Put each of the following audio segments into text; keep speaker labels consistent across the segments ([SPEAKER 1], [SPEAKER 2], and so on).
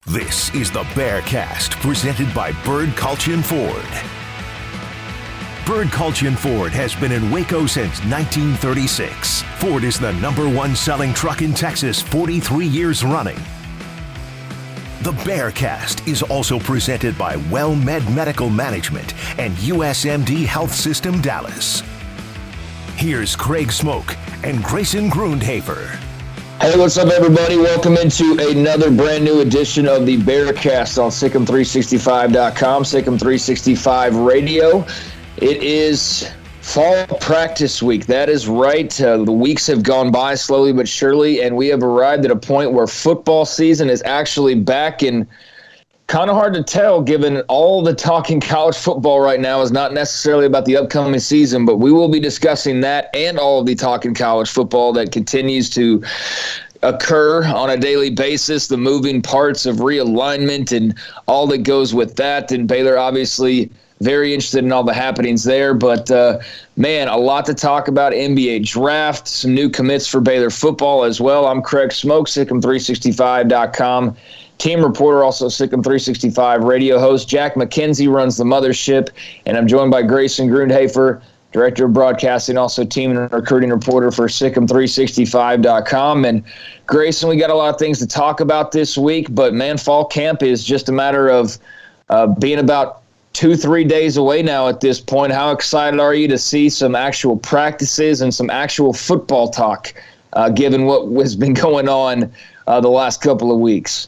[SPEAKER 1] This is the Bearcast, presented by Bird Culchion Ford. Bird Culchion Ford has been in Waco since 1936. Ford is the #1 selling truck in Texas, 43 years running. The Bearcast is also presented by WellMed Medical Management and USMD Health System Dallas. Here's Craig Smoke and Grayson Grundhafer.
[SPEAKER 2] Hey, what's up, everybody? Welcome into another brand new edition of the Bearcast on SicEm365.com, SicEm365 Radio. It is fall practice week. That is right. The weeks have gone by slowly but surely, and we have arrived at a point where football season is actually back, and kind of hard to tell given all the talk in college football right now is not necessarily about the upcoming season, but we will be discussing that and all of the talk in college football that continues to occur on a daily basis, the moving parts of realignment and all that goes with that. And Baylor obviously very interested in all the happenings there. But, man, a lot to talk about. NBA draft, some new commits for Baylor football as well. I'm Craig Smoke, SicEm365.com. Team reporter, also SicEm365 radio host. Jack McKenzie runs the mothership, and I'm joined by Grayson Grundhafer, director of broadcasting, also team and recruiting reporter for SicEm365.com. And Grayson, we got a lot of things to talk about this week, but man, fall camp is just a matter of being about 2-3 days away now at this point. How excited are you to see some actual practices and some actual football talk, given what has been going on the last couple of weeks?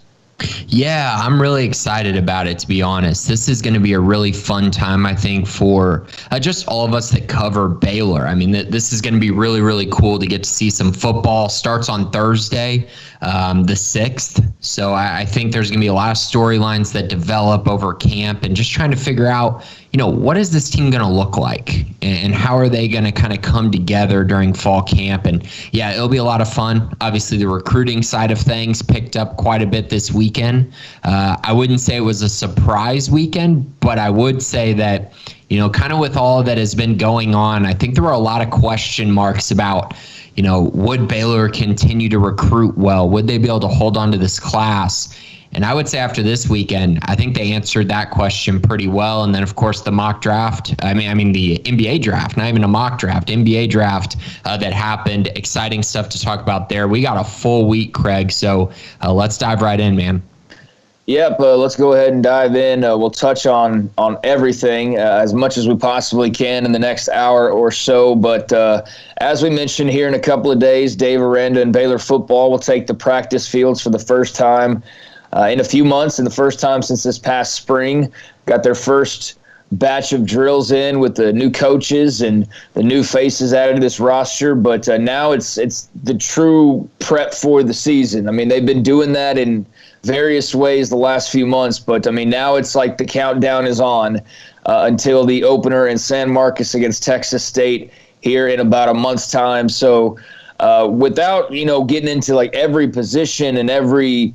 [SPEAKER 3] Yeah, I'm really excited about it, to be honest. This is going to be a really fun time, I think, for just all of us that cover Baylor. I mean, this is going to be really, really cool to get to see some football. Starts on Thursday, the 6th. So I think there's going to be a lot of storylines that develop over camp and just trying to figure out, what is this team going to look like and how are they going to kind of come together during fall camp? And yeah, it'll be a lot of fun. Obviously, the recruiting side of things picked up quite a bit this weekend. I wouldn't say it was a surprise weekend, but I would say that, kind of with all that has been going on, I think there were a lot of question marks about, would Baylor continue to recruit well? Would they be able to hold on to this class? And I would say after this weekend, I think they answered that question pretty well. And then, of course, the mock draft, I mean the NBA draft, not even a mock draft, NBA draft that happened. Exciting stuff to talk about there. We got a full week, Craig, so let's dive right in, man.
[SPEAKER 2] Yep, let's go ahead and dive in. We'll touch on everything as much as we possibly can in the next hour or so. But as we mentioned, here in a couple of days, Dave Aranda and Baylor football will take the practice fields for the first time in a few months, and the first time since this past spring. Got their first batch of drills in with the new coaches and the new faces added to this roster. But now it's the true prep for the season. I mean, they've been doing that in various ways the last few months, but I mean, now it's like the countdown is on until the opener in San Marcos against Texas State here in about a month's time. So without, getting into like every position and every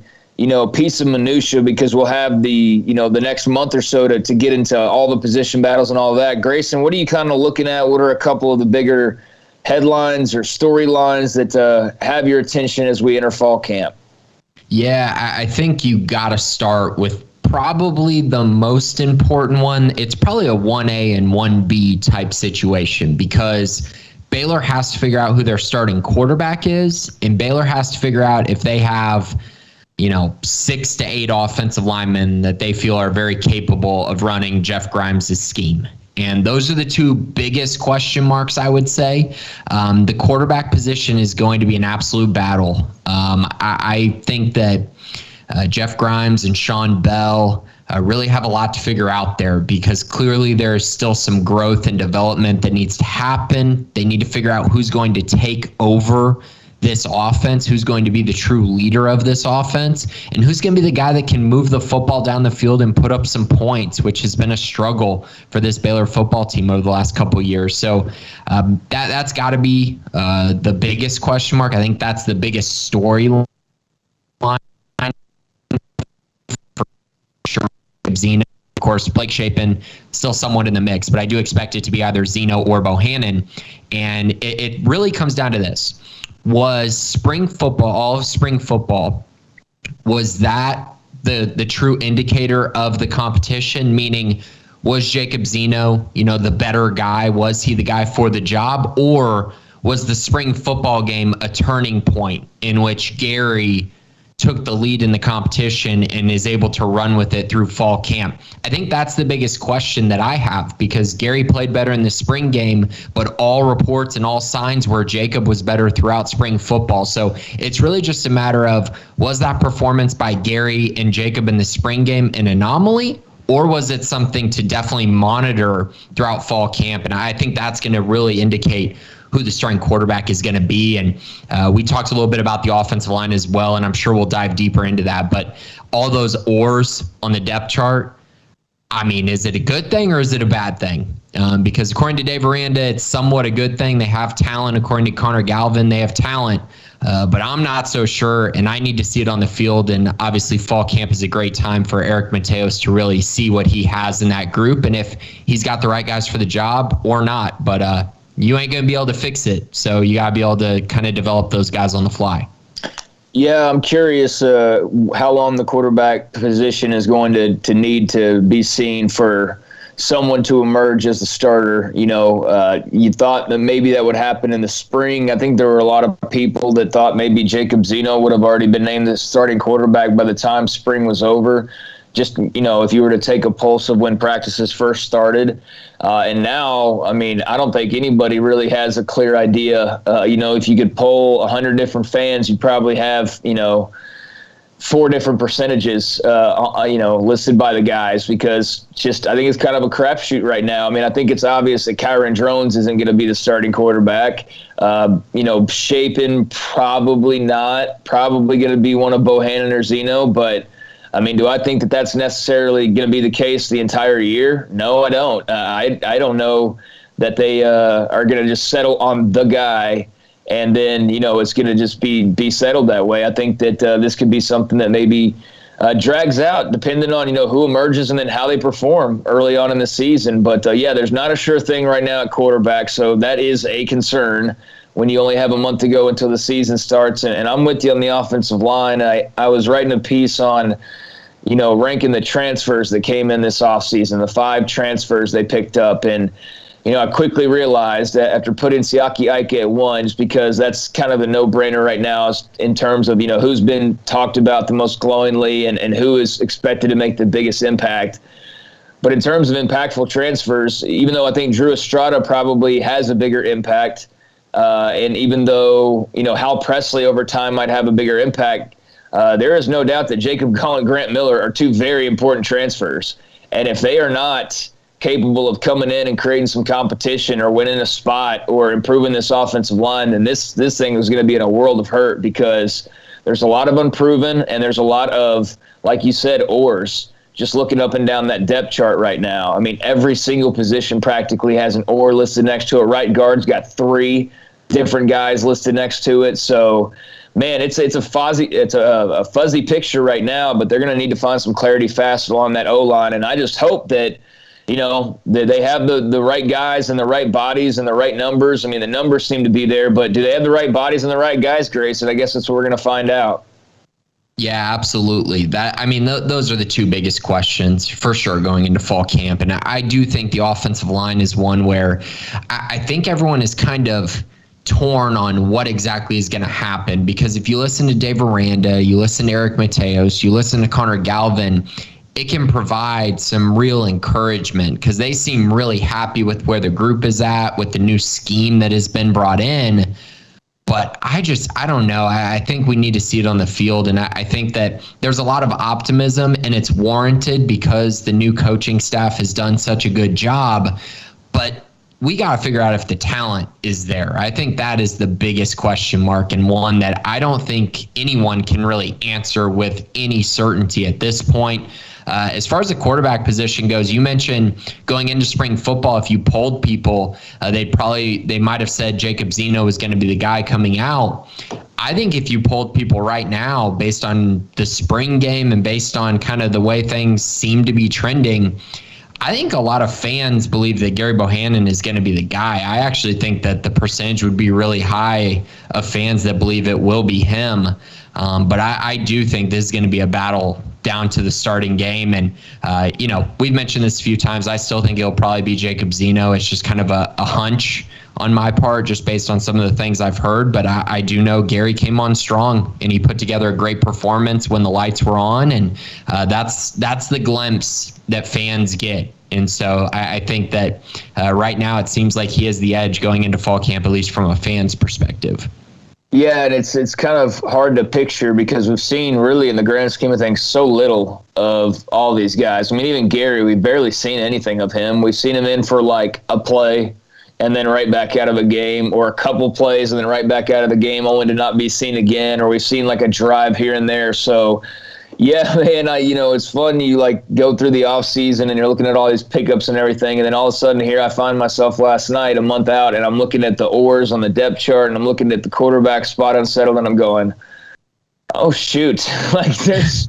[SPEAKER 2] piece of minutia, because we'll have the next month or so to get into all the position battles and all that. Grayson, what are you kind of looking at? What are a couple of the bigger headlines or storylines that have your attention as we enter fall camp?
[SPEAKER 3] Yeah, I think you got to start with probably the most important one. It's probably a 1A and 1B type situation, because Baylor has to figure out who their starting quarterback is, and Baylor has to figure out if they have 6 to 8 offensive linemen that they feel are very capable of running Jeff Grimes' scheme. And those are the two biggest question marks, I would say. The quarterback position is going to be an absolute battle. I think that Jeff Grimes and Sean Bell really have a lot to figure out there, because clearly there's still some growth and development that needs to happen. They need to figure out who's going to take over this offense, who's going to be the true leader of this offense, and who's going to be the guy that can move the football down the field and put up some points, which has been a struggle for this Baylor football team over the last couple of years. So that's got to be the biggest question mark. I think that's the biggest storyline for sure. Zeno, of course, Blake Shapen still somewhat in the mix, but I do expect it to be either Zeno or Bohannon. And it really comes down to this. Was spring football, all of spring football, was that the true indicator of the competition, meaning was Jacob Zeno, the better guy? Was he the guy for the job? Or was the spring football game a turning point in which Gary took the lead in the competition and is able to run with it through fall camp? I think that's the biggest question that I have, because Gary played better in the spring game, but all reports and all signs were Jacob was better throughout spring football. So it's really just a matter of, was that performance by Gary and Jacob in the spring game an anomaly, or was it something to definitely monitor throughout fall camp? And I think that's going to really indicate who the starting quarterback is going to be. And we talked a little bit about the offensive line as well, and I'm sure we'll dive deeper into that. But all those oars on the depth chart, I mean, is it a good thing or is it a bad thing? Because according to Dave Aranda, it's somewhat a good thing. They have talent. According to Connor Galvin, they have talent. But I'm not so sure, and I need to see it on the field. And obviously, fall camp is a great time for Eric Mateos to really see what he has in that group and if he's got the right guys for the job or not. But you ain't going to be able to fix it. So you got to be able to kind of develop those guys on the fly.
[SPEAKER 2] Yeah, I'm curious how long the quarterback position is going to need to be seen for someone to emerge as the starter. You thought that maybe that would happen in the spring. I think there were a lot of people that thought maybe Jacob Zeno would have already been named the starting quarterback by the time spring was over. Just, if you were to take a pulse of when practices first started. And now, I mean, I don't think anybody really has a clear idea. If you could poll 100 different fans, you'd probably have, 4 different percentages, listed by the guys, because I think it's kind of a crapshoot right now. I mean, I think it's obvious that Kyron Drones isn't going to be the starting quarterback. Shapen, probably not. Probably going to be one of Bohannon or Zeno, but I mean, do I think that that's necessarily going to be the case the entire year? No, I don't. I don't know that they are going to just settle on the guy and then, it's going to just be settled that way. I think that this could be something that maybe drags out depending on, who emerges and then how they perform early on in the season. But, there's not a sure thing right now at quarterback, so that is a concern when you only have a month to go until the season starts. And I'm with you on the offensive line. I was writing a piece on ranking the transfers that came in this offseason, the 5 transfers they picked up. And, I quickly realized that after putting Siaki Ike at 1, just because that's kind of a no-brainer right now in terms of, who's been talked about the most glowingly and who is expected to make the biggest impact. But in terms of impactful transfers, even though I think Drew Estrada probably has a bigger impact, and even though, Hal Presley over time might have a bigger impact, there is no doubt that Jacob Gall and Grant Miller are 2 very important transfers. And if they are not capable of coming in and creating some competition or winning a spot or improving this offensive line, then this thing is going to be in a world of hurt, because there's a lot of unproven and there's a lot of, like you said, oars. Just looking up and down that depth chart right now, I mean, every single position practically has an oar listed next to it. Right guard's got 3 different guys listed next to it. So, man, it's a fuzzy picture right now, but they're going to need to find some clarity fast along that O-line. And I just hope that, that they have the right guys and the right bodies and the right numbers. I mean, the numbers seem to be there, but do they have the right bodies and the right guys, Grace? And I guess that's what we're going to find out.
[SPEAKER 3] Yeah, absolutely. Those are the 2 biggest questions for sure going into fall camp. And I do think the offensive line is one where I think everyone is kind of torn on what exactly is going to happen, because if you listen to Dave Aranda, you listen to Eric Mateos, you listen to Connor Galvin, it can provide some real encouragement, because they seem really happy with where the group is at, with the new scheme that has been brought in. But I don't know. I think we need to see it on the field. And I think that there's a lot of optimism, and it's warranted because the new coaching staff has done such a good job. But we got to figure out if the talent is there. I think that is the biggest question mark, and one that I don't think anyone can really answer with any certainty at this point. As far as the quarterback position goes, you mentioned going into spring football, if you polled people, they might have said Jacob Zeno was going to be the guy coming out. I think if you polled people right now, based on the spring game and based on kind of the way things seem to be trending, I think a lot of fans believe that Gary Bohannon is going to be the guy. I actually think that the percentage would be really high of fans that believe it will be him. But I do think this is going to be a battle down to the starting game. And, we've mentioned this a few times. I still think it'll probably be Jacob Zeno. It's just kind of a hunch on my part, just based on some of the things I've heard. But I do know Gary came on strong, and he put together a great performance when the lights were on. And that's the glimpse that fans get. And so I think that right now it seems like he has the edge going into fall camp, at least from a fan's perspective.
[SPEAKER 2] Yeah, and it's kind of hard to picture because we've seen really in the grand scheme of things so little of all these guys. I mean, even Gary, we've barely seen anything of him. We've seen him in for like a play and then right back out of a game, or a couple plays and then right back out of the game only to not be seen again, or we've seen like a drive here and there. So yeah, man, it's fun. You like go through the off season and you're looking at all these pickups and everything. And then all of a sudden here I find myself last night, a month out, and I'm looking at the oars on the depth chart and I'm looking at the quarterback spot unsettled, and I'm going, oh shoot, like there's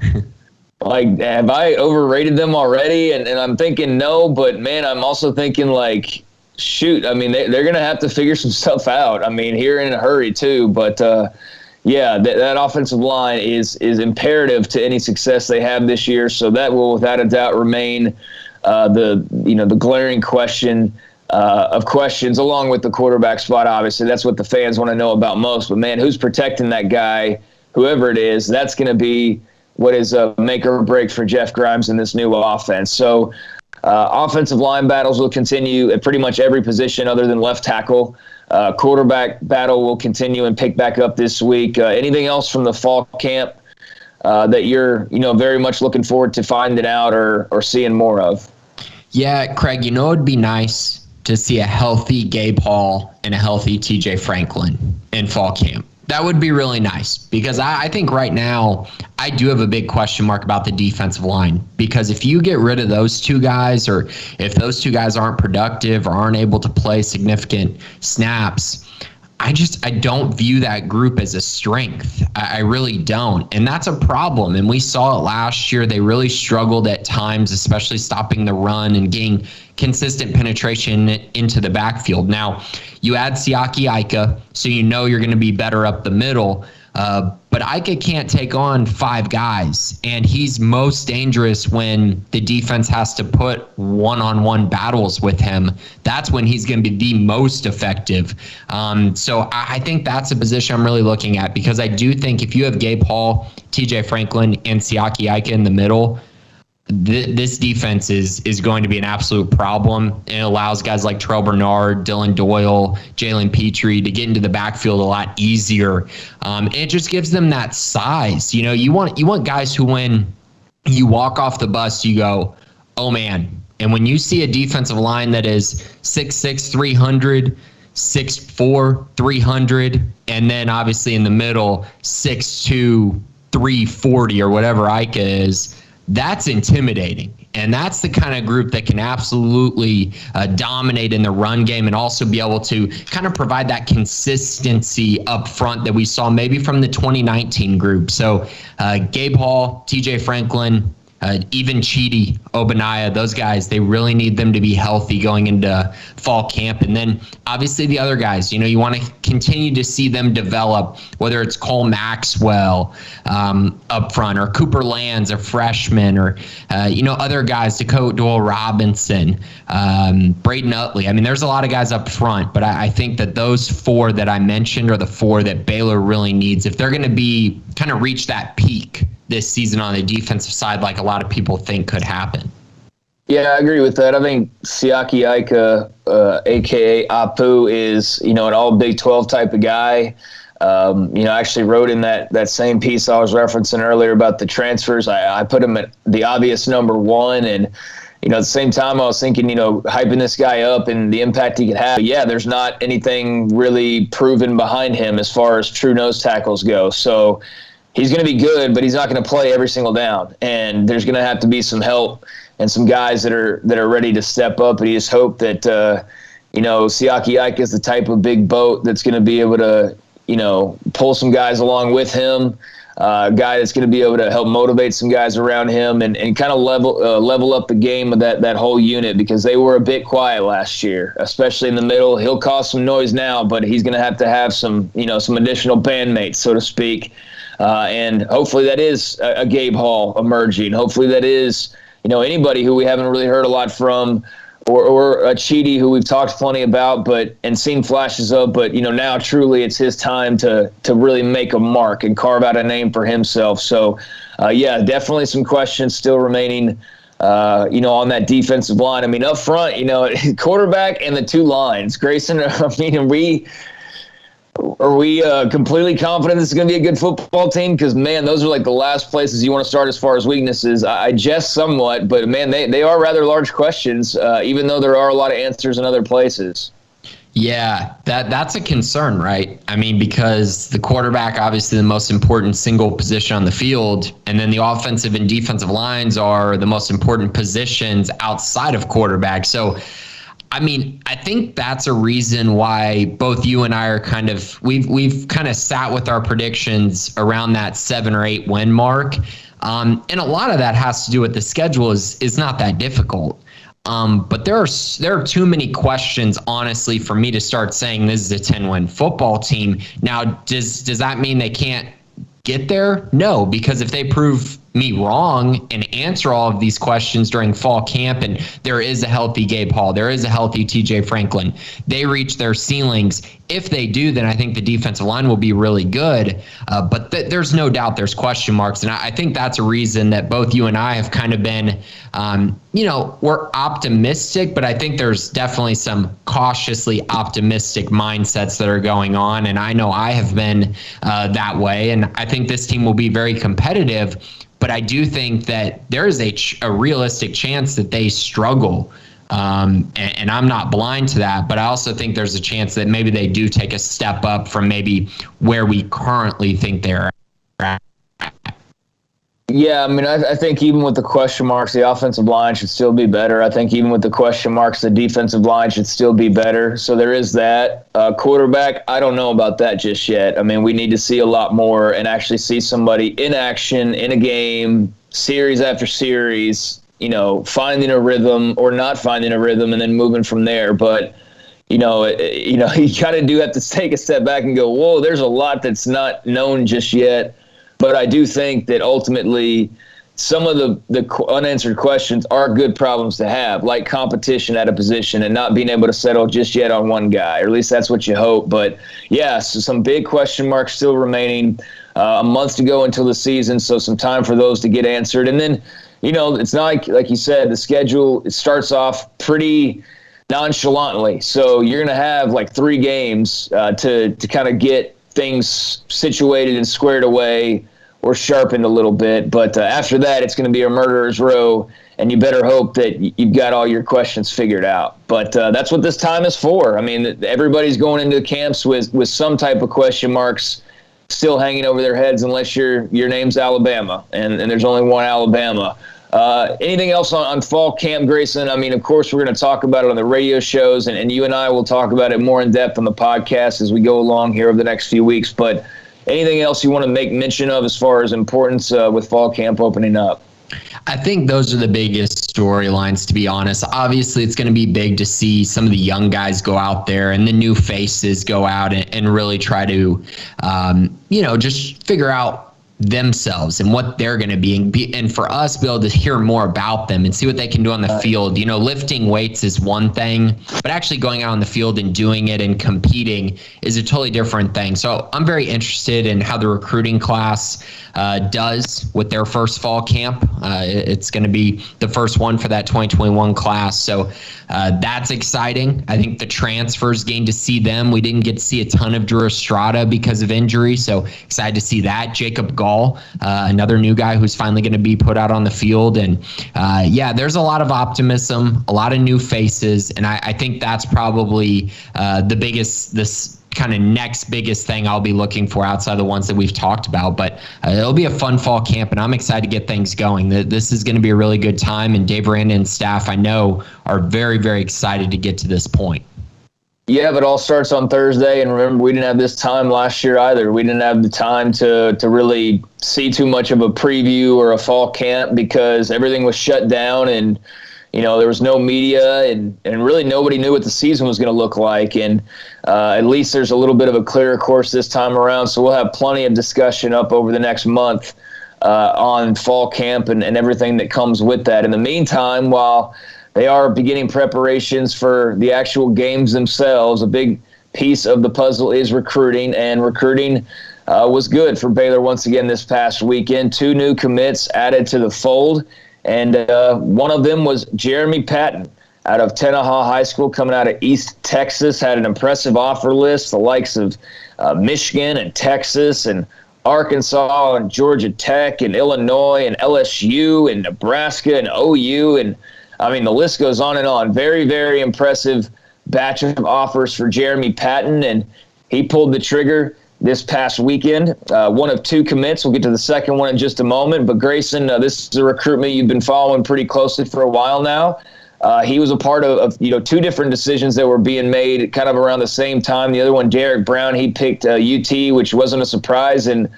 [SPEAKER 2] like, have I overrated them already? And I'm thinking no, but man, I'm also thinking like, shoot, I mean, they're going to have to figure some stuff out. I mean, here in a hurry too, but yeah, that offensive line is imperative to any success they have this year. So that will, without a doubt, remain the glaring question of questions, along with the quarterback spot. Obviously, that's what the fans want to know about most. But man, who's protecting that guy? Whoever it is, that's going to be what is a make or break for Jeff Grimes in this new offense. So offensive line battles will continue at pretty much every position other than left tackle. Quarterback battle will continue and pick back up this week. Anything else from the fall camp that you're, very much looking forward to finding out or seeing more of?
[SPEAKER 3] Yeah, Craig, it'd be nice to see a healthy Gabe Hall and a healthy TJ Franklin in fall camp. That would be really nice, because I think right now I do have a big question mark about the defensive line, because if you get rid of those two guys, or if those two guys aren't productive or aren't able to play significant snaps, I don't view that group as a strength. I really don't. And that's a problem. And we saw it last year. They really struggled at times, especially stopping the run and getting consistent penetration into the backfield. Now, you add Siaki Ika, so you're going to be better up the middle. But Ika can't take on 5 guys, and he's most dangerous when the defense has to put one-on-one battles with him. That's when he's going to be the most effective. So I think that's a position I'm really looking at, because I do think if you have Gabe Hall, TJ Franklin, and Siaki Ika in the middle, this defense is going to be an absolute problem, and it allows guys like Terrell Bernard, Dylan Doyle, Jalen Petrie to get into the backfield a lot easier. And it just gives them that size. You want guys who, when you walk off the bus, you go, oh man. And when you see a defensive line that is 6'6", 300, 6'4", 300, and then obviously in the middle 6'2", 340, or whatever Ika is, that's intimidating. And that's the kind of group that can absolutely dominate in the run game, and also be able to kind of provide that consistency up front that we saw maybe from the 2019 group. So Gabe Hall, TJ Franklin, even Chidi, Obanaya, those guys, they really need them to be healthy going into fall camp. And then obviously the other guys, you want to continue to see them develop, whether it's Cole Maxwell up front, or Cooper Lands, a freshman, or, other guys, Dakota Doyle Robinson, Braden Utley. I mean, there's a lot of guys up front, but I think that those 4 that I mentioned are the 4 that Baylor really needs if they're going to be kind of reach that peak this season on the defensive side, like a lot of people think could happen.
[SPEAKER 2] Yeah, I agree with that. I think Siaki Ika, a.k.a. Apu, is, an all Big 12 type of guy. I actually wrote in that same piece I was referencing earlier about the transfers. I put him at the obvious number 1, and at the same time I was thinking, hyping this guy up and the impact he could have. But yeah, there's not anything really proven behind him as far as true nose tackles go. So he's going to be good, but he's not going to play every single down. And there's going to have to be some help and some guys that are ready to step up. And you just hope that, Siaki Ika is the type of big boat that's going to be able to, pull some guys along with him, a guy that's going to be able to help motivate some guys around him and kind of level up the game of that whole unit, because they were a bit quiet last year, especially in the middle. He'll cause some noise now, but he's going to have some, some additional bandmates, so to speak. And hopefully that is a Gabe Hall emerging. Hopefully that is, anybody who we haven't really heard a lot from, or a Chidi who we've talked plenty about, and seen flashes of, but now truly it's his time to really make a mark and carve out a name for himself. So, definitely some questions still remaining, on that defensive line. I mean, up front, quarterback and the two lines. Grayson, are we completely confident this is going to be a good football team? Because, man, those are like the last places you want to start as far as weaknesses. I jest somewhat, but, man, they are rather large questions, even though there are a lot of answers in other places.
[SPEAKER 3] Yeah, that's a concern, right? I mean, because the quarterback, obviously the most important single position on the field, and then the offensive and defensive lines are the most important positions outside of quarterback. So, I mean, I think that's a reason why both you and I are we've kind of sat with our predictions around that 7 or 8 win mark. And a lot of that has to do with the schedule is not that difficult. But there are too many questions, honestly, for me to start saying this is a 10-win football team. Now, does that mean they can't get there? No, because if they prove me wrong and answer all of these questions during fall camp, and there is a healthy Gabe Hall, there is a healthy TJ Franklin, they reach their ceilings. If they do, then I think the defensive line will be really good. But there's no doubt there's question marks. And I think that's a reason that both you and I have kind of been, we're optimistic, but I think there's definitely some cautiously optimistic mindsets that are going on. And I know I have been that way. And I think this team will be very competitive. But I do think that there is a realistic chance that they struggle. And I'm not blind to that, but I also think there's a chance that maybe they do take a step up from maybe where we currently think they're at.
[SPEAKER 2] Yeah, I mean, I think even with the question marks, the offensive line should still be better. I think even with the question marks, the defensive line should still be better. So there is that. Quarterback, I don't know about that just yet. I mean, we need to see a lot more and actually see somebody in action, in a game, series after series, finding a rhythm or not finding a rhythm and then moving from there. But, you kind of do have to take a step back and go, whoa, there's a lot that's not known just yet. But I do think that ultimately some of the unanswered questions are good problems to have, like competition at a position and not being able to settle just yet on one guy, or at least that's what you hope. But, yeah, so some big question marks still remaining, a month to go until the season, so some time for those to get answered. And then, it's not like you said, the schedule, it starts off pretty nonchalantly. So you're going to have like 3 games to kind of get things situated and squared away or sharpened a little bit. But after that, it's going to be a murderer's row, and you better hope that you've got all your questions figured out. But that's what this time is for. I mean, everybody's going into camps with some type of question marks still hanging over their heads, unless your name's Alabama, and there's only one Alabama. Anything else on fall camp, Grayson? I mean, of course, we're going to talk about it on the radio shows, and you and I will talk about it more in depth on the podcast as we go along here over the next few weeks. But anything else you want to make mention of as far as importance with fall camp opening up?
[SPEAKER 3] I think those are the biggest storylines, to be honest. Obviously, it's going to be big to see some of the young guys go out there and the new faces go out and really try to, just figure out themselves and what they're going to be, and for us be able to hear more about them and see what they can do on the field. Lifting weights is one thing, but actually going out on the field and doing it and competing is a totally different thing. So I'm very interested in how the recruiting class does with their first fall camp. It's going to be the first one for that 2021 class. So that's exciting. I think the transfers, getting to see them. We didn't get to see a ton of Drew Estrada because of injury, so excited to see that. Jacob Gall, another new guy who's finally going to be put out on the field. And there's a lot of optimism, a lot of new faces, and I think that's probably the biggest, this kind of next biggest thing I'll be looking for outside the ones that we've talked about. But it'll be a fun fall camp, and I'm excited to get things going. This is going to be a really good time, and Dave Aranda and staff, I know, are very, very excited to get to this point.
[SPEAKER 2] Yeah, but it all starts on Thursday, and remember, we didn't have this time last year either. We didn't have the time to really see too much of a preview or a fall camp because everything was shut down, and there was no media and really nobody knew what the season was going to look like. And at least there's a little bit of a clearer course this time around. So we'll have plenty of discussion up over the next month on fall camp and everything that comes with that. In the meantime, while they are beginning preparations for the actual games themselves, a big piece of the puzzle is recruiting, and recruiting was good for Baylor once again this past weekend. 2 new commits added to the fold, and one of them was Jeremy Patton out of Tenaha High School, coming out of East Texas, had an impressive offer list, the likes of Michigan and Texas and Arkansas and Georgia Tech and Illinois and LSU and Nebraska and OU. And, I mean, the list goes on and on. Very, very impressive batch of offers for Jeremy Patton, and he pulled the trigger this past weekend. One of 2 commits. We'll get to the second one in just a moment. But, Grayson, this is a recruitment you've been following pretty closely for a while now. He was a part of 2 different decisions that were being made kind of around the same time. The other one, Derek Brown, he picked UT, which wasn't a surprise. And,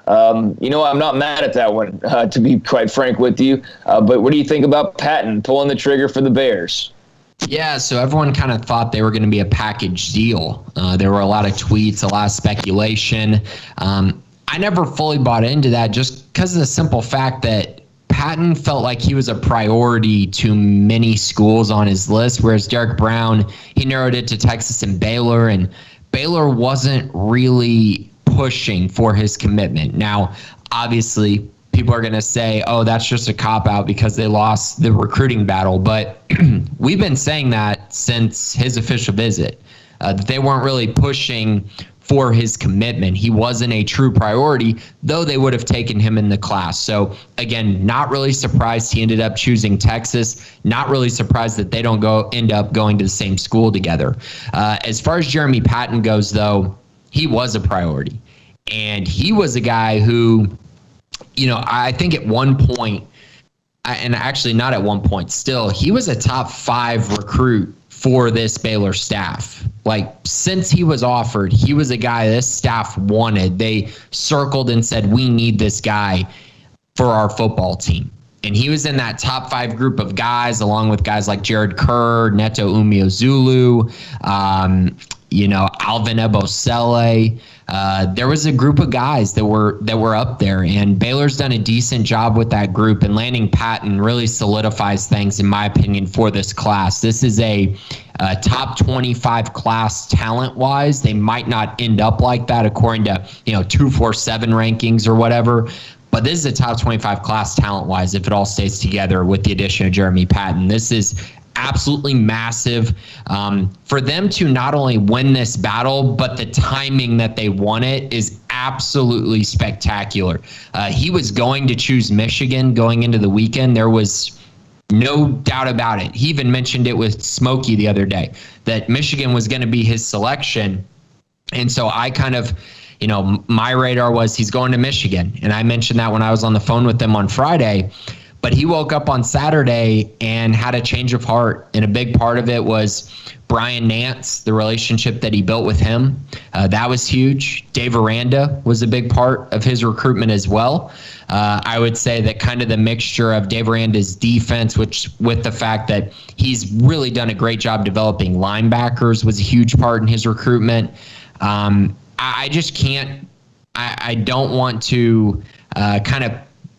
[SPEAKER 2] I'm not mad at that one, to be quite frank with you. But what do you think about Patton pulling the trigger for the Bears?
[SPEAKER 3] Yeah, so everyone kind of thought they were going to be a package deal. There were a lot of tweets, a lot of speculation. I never fully bought into that just because of the simple fact that Patton felt like he was a priority to many schools on his list, whereas Derek Brown, he narrowed it to Texas and Baylor wasn't really pushing for his commitment. Now, obviously, people are going to say, oh, that's just a cop-out because they lost the recruiting battle. But we've been saying that since his official visit, that they weren't really pushing for his commitment. He wasn't a true priority, though they would have taken him in the class. So, again, not really surprised he ended up choosing Texas. Not really surprised that they don't end up going to the same school together. As far as Jeremy Patton goes, though, he was a priority. And he was a guy who, I think at one point, and actually not at one point, still, he was a top 5 recruit for this Baylor staff. Like, since he was offered, he was a guy this staff wanted. They circled and said, we need this guy for our football team. And he was in that top 5 group of guys, along with guys like Jared Kerr, Neto Umeozulu, Alvin Ebosele. There was a group of guys that were up there, and Baylor's done a decent job with that group, and landing Patton really solidifies things, in my opinion, for this class. This is a top 25 class talent-wise. They might not end up like that according to 247 rankings or whatever, but this is a top 25 class talent-wise if it all stays together with the addition of Jeremy Patton. This is absolutely massive for them to not only win this battle, but the timing that they won it is absolutely spectacular. He was going to choose Michigan going into the weekend. There was no doubt about it. He even mentioned it with Smokey the other day, that Michigan was going to be his selection. And so I kind of, my radar was he's going to Michigan. And I mentioned that when I was on the phone with him on Friday. But he woke up on Saturday and had a change of heart. And a big part of it was Brian Nance, the relationship that he built with him. That was huge. Dave Aranda was a big part of his recruitment as well. I would say that kind of the mixture of Dave Aranda's defense, which with the fact that he's really done a great job developing linebackers, was a huge part in his recruitment. I just can't, I don't want to kind of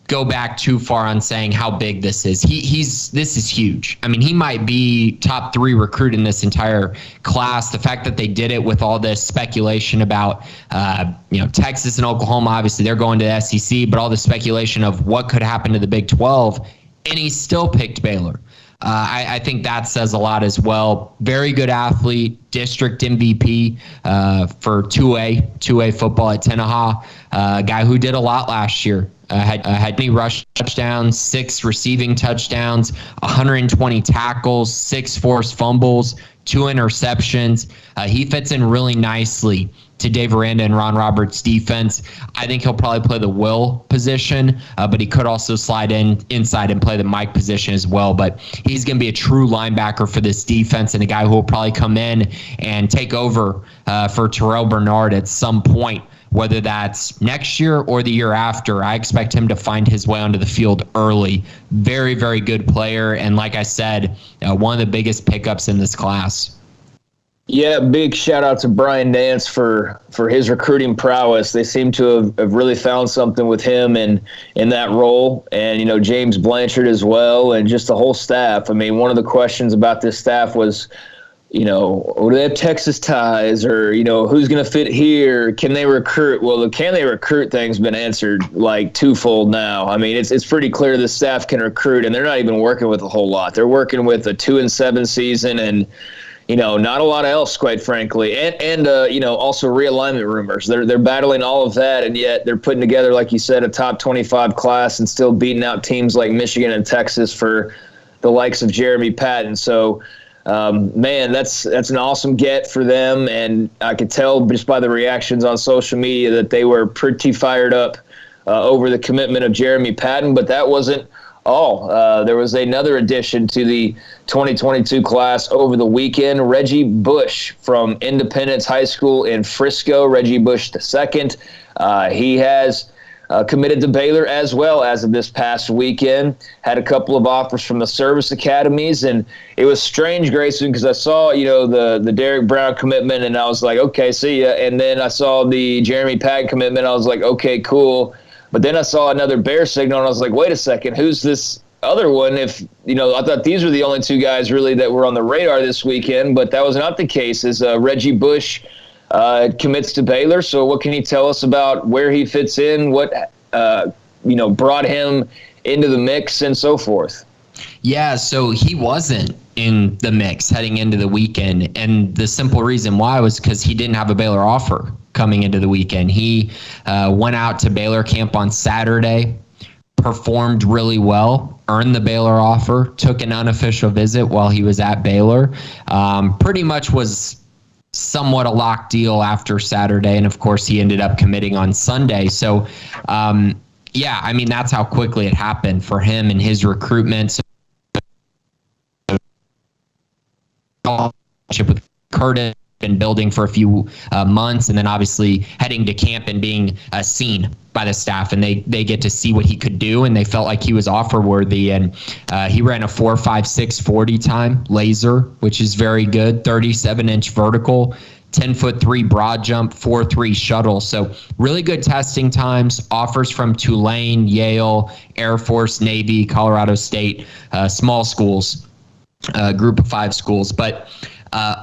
[SPEAKER 3] go back too far on saying how big this is. This is huge. I mean, he might be top 3 recruit in this entire class. The fact that they did it with all this speculation about, Texas and Oklahoma, obviously they're going to the SEC, but all the speculation of what could happen to the Big 12, and he still picked Baylor. I think that says a lot as well. Very good athlete, district MVP for 2A football at Tenaha. A guy who did a lot last year. Had 3 rush touchdowns, 6 receiving touchdowns, 120 tackles, 6 forced fumbles, 2 interceptions. He fits in really nicely to Dave Aranda and Ron Roberts' defense. I think he'll probably play the will position, but he could also slide inside and play the Mike position as well. But he's going to be a true linebacker for this defense and a guy who will probably come in and take over for Terrell Bernard at some point whether that's next year or the year after. I expect him to find his way onto the field early. Very, very good player. And like I said, one of the biggest pickups in this class.
[SPEAKER 2] Yeah, big shout out to Brian Nance for his recruiting prowess. They seem to have really found something with him in that role, and James Blanchard as well, and just the whole staff. I mean, one of the questions about this staff was, do they have Texas ties, or who's going to fit here? Can they recruit? Well, the can they recruit thing's been answered like twofold now. I mean, it's pretty clear the staff can recruit, and they're not even working with a whole lot. They're working with a 2-7 season and not a lot else, quite frankly, and also realignment rumors. They're battling all of that, and yet they're putting together, like you said, a top 25 class and still beating out teams like Michigan and Texas for the likes of Jeremy Patton. So, man, that's an awesome get for them, and I could tell just by the reactions on social media that they were pretty fired up over the commitment of Jeremy Patton, but that wasn't all. There was another addition to the 2022 class over the weekend. Reggie Bush from Independence High School in Frisco. Reggie Bush II. He has committed to Baylor as well as of this past weekend. Had a couple of offers from the service academies, and it was strange, Grayson, because I saw the Derek Brown commitment, and I was like, okay, see ya. And then I saw the Jeremy Patton commitment. I was like, okay, cool. But then I saw another bear signal, and I was like, wait a second, who's this other one? I thought these were the only two guys really that were on the radar this weekend, but that was not the case, as Reggie Bush commits to Baylor. So what can you tell us about where he fits in, what brought him into the mix, and so forth?
[SPEAKER 3] Yeah, so he wasn't in the mix heading into the weekend, and the simple reason why was because he didn't have a Baylor offer coming into the weekend. He went out to Baylor camp on Saturday, performed really well, earned the Baylor offer, took an unofficial visit while he was at Baylor. Pretty much was somewhat a locked deal after Saturday, and of course he ended up committing on Sunday. So, that's how quickly it happened for him and his recruitment. With Curtis been building for a few months, and then obviously heading to camp and being seen by the staff, and they get to see what he could do, and they felt like he was offer worthy. And he ran a 4.56 40 time laser, which is very good, 37-inch vertical, 10'3" broad jump, 4.3 shuttle. So really good testing times. Offers from Tulane, Yale, Air Force, Navy, Colorado State, small schools, group of 5 schools. But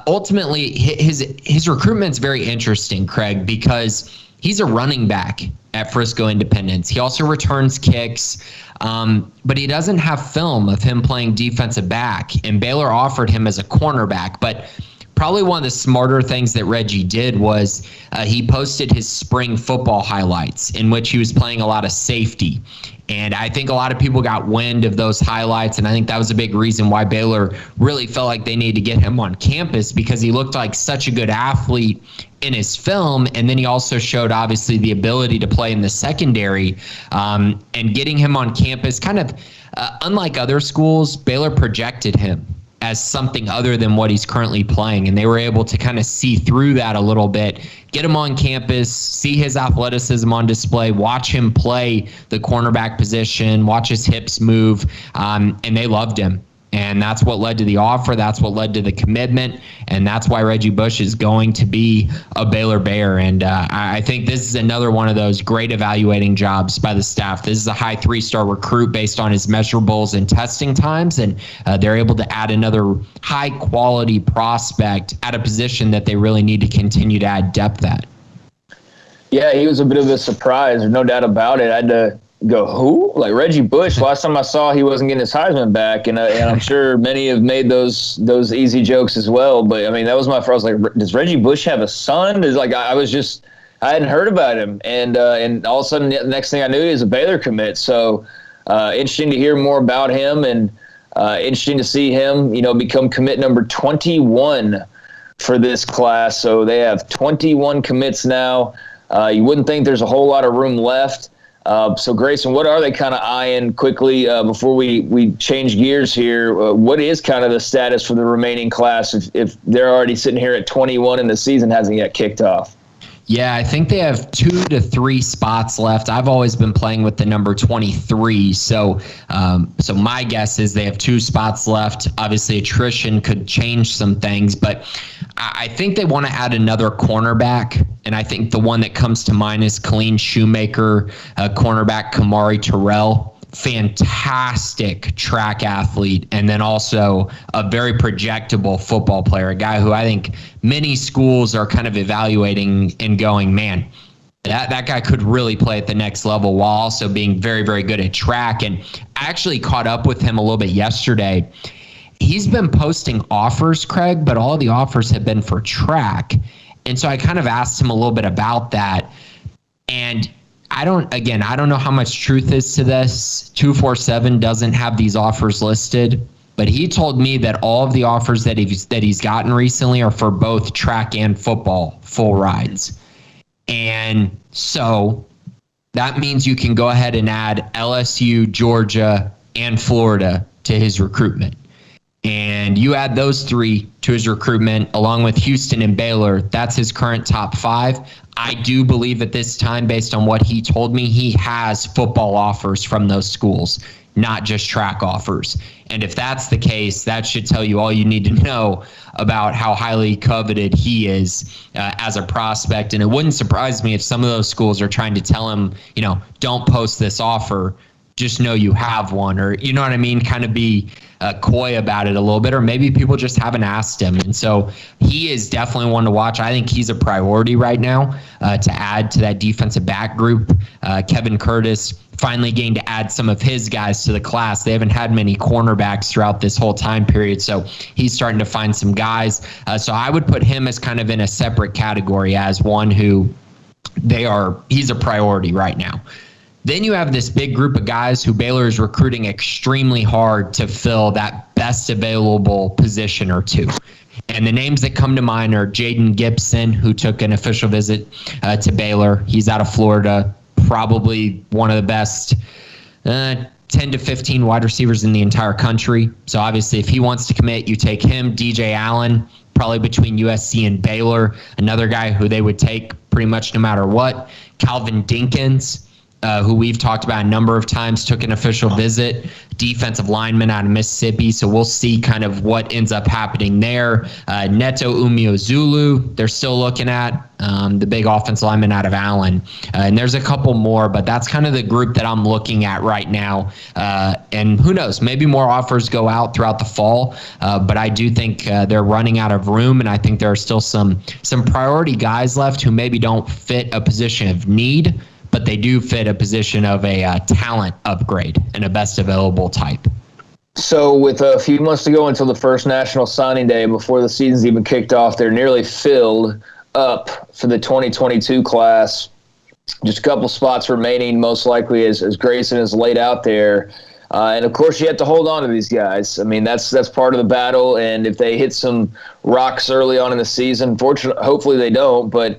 [SPEAKER 3] ultimately, his recruitment's very interesting, Craig, because he's a running back at Frisco Independence. He also returns kicks, but he doesn't have film of him playing defensive back. And Baylor offered him as a cornerback, but probably one of the smarter things that Reggie did was he posted his spring football highlights, in which he was playing a lot of safety. And I think a lot of people got wind of those highlights, and I think that was a big reason why Baylor really felt like they needed to get him on campus, because he looked like such a good athlete in his film, and then he also showed obviously the ability to play in the secondary. And getting him on campus, kind of unlike other schools, Baylor projected him as something other than what he's currently playing, and they were able to kind of see through that a little bit, get him on campus, see his athleticism on display, watch him play the cornerback position, watch his hips move, and they loved him. And that's what led to the offer. That's what led to the commitment. And that's why Reggie Bush is going to be a Baylor Bear. And I think this is another one of those great evaluating jobs by the staff. This is a high 3-star recruit based on his measurables and testing times. And they're able to add another high quality prospect at a position that they really need to continue to add depth at.
[SPEAKER 2] Yeah, he was a bit of a surprise. There's no doubt about it. I had to go, who? Like Reggie Bush. Last time I saw, he wasn't getting his Heisman back, and I'm sure many have made those easy jokes as well. But I mean, that was my first. I was like, does Reggie Bush have a son? Is like I hadn't heard about him, and all of a sudden, the next thing I knew, he was a Baylor commit. So interesting to hear more about him, and interesting to see him, become commit number 21 for this class. So they have 21 commits now. You wouldn't think there's a whole lot of room left. So, Grayson, what are they kind of eyeing quickly before we change gears here? What is kind of the status for the remaining class if they're already sitting here at 21 and the season hasn't yet kicked off?
[SPEAKER 3] Yeah, I think they have 2 to 3 spots left. I've always been playing with the number 23, so my guess is they have 2 spots left. Obviously, attrition could change some things, but I think they want to add another cornerback, and I think the one that comes to mind is Colleen Shoemaker, cornerback Kamari Terrell. Fantastic track athlete, and then also a very projectable football player, a guy who I think many schools are kind of evaluating and going, man, that guy could really play at the next level while also being very, very good at track. And I actually caught up with him a little bit yesterday. He's been posting offers, Craig, but all the offers have been for track. And so I kind of asked him a little bit about that. And I don't know how much truth is to this. 247 doesn't have these offers listed, but he told me that all of the offers that he's gotten recently are for both track and football full rides. And so that means you can go ahead and add LSU, Georgia, and Florida to his recruitment. And you add those 3 to his recruitment along with Houston and Baylor. That's his current top 5. I do believe at this time, based on what he told me, he has football offers from those schools, not just track offers. And if that's the case, that should tell you all you need to know about how highly coveted he is as a prospect. And it wouldn't surprise me if some of those schools are trying to tell him, don't post this offer, just know you have one, or you know what I mean, kind of be coy about it a little bit, or maybe people just haven't asked him. And so he is definitely one to watch. I think he's a priority right now to add to that defensive back group. Kevin Curtis finally getting to add some of his guys to the class. They haven't had many cornerbacks throughout this whole time period, so he's starting to find some guys. So I would put him as kind of in a separate category as one who he's a priority right now. Then you have this big group of guys who Baylor is recruiting extremely hard to fill that best available position or 2. And the names that come to mind are Jaden Gibson, who took an official visit to Baylor. He's out of Florida, probably one of the best 10 to 15 wide receivers in the entire country. So obviously if he wants to commit, you take him. DJ Allen, probably between USC and Baylor, another guy who they would take pretty much no matter what. Calvin Dinkins, who we've talked about a number of times, took an official visit, defensive lineman out of Mississippi. So we'll see kind of what ends up happening there. Neto Umeozulu, they're still looking at, the big offensive lineman out of Allen. And there's a couple more, but that's kind of the group that I'm looking at right now. And who knows, maybe more offers go out throughout the fall. But I do think they're running out of room, and I think there are still some priority guys left who maybe don't fit a position of need, but they do fit a position of a talent upgrade and a best available type.
[SPEAKER 2] So with a few months to go until the first National Signing Day, before the season's even kicked off, they're nearly filled up for the 2022 class. Just a couple spots remaining, most likely as Grayson is laid out there. And, of course, you have to hold on to these guys. I mean, that's part of the battle, and if they hit some rocks early on in the season, hopefully they don't, but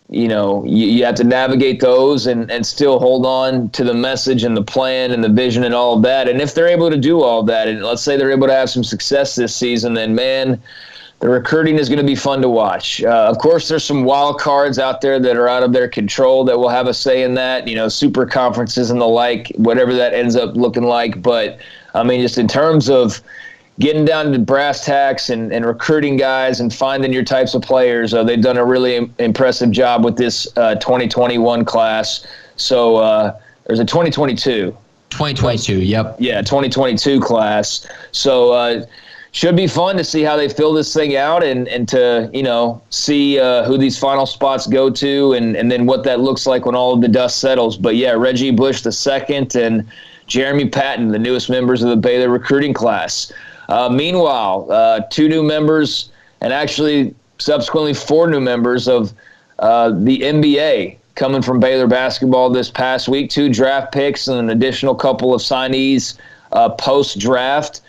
[SPEAKER 2] you have to navigate those and still hold on to the message and the plan and the vision and all of that. And if they're able to do all that, and let's say they're able to have some success this season, then, man, the recruiting is going to be fun to watch. Of course, there's some wild cards out there that are out of their control that will have a say in that, super conferences and the like, whatever that ends up looking like. But, I mean, just in terms of getting down to brass tacks and recruiting guys and finding your types of players, they've done a really impressive job with this 2021 class. So there's a 2022.
[SPEAKER 3] 2022, yep.
[SPEAKER 2] Yeah, 2022 class. So should be fun to see how they fill this thing out and to, see who these final spots go to and then what that looks like when all of the dust settles. But, yeah, Reggie Bush II and Jeremy Patton, the newest members of the Baylor recruiting class. Meanwhile, 2 new members and actually subsequently 4 new members of the NBA coming from Baylor basketball this past week. 2 draft picks and an additional couple of signees post-draft.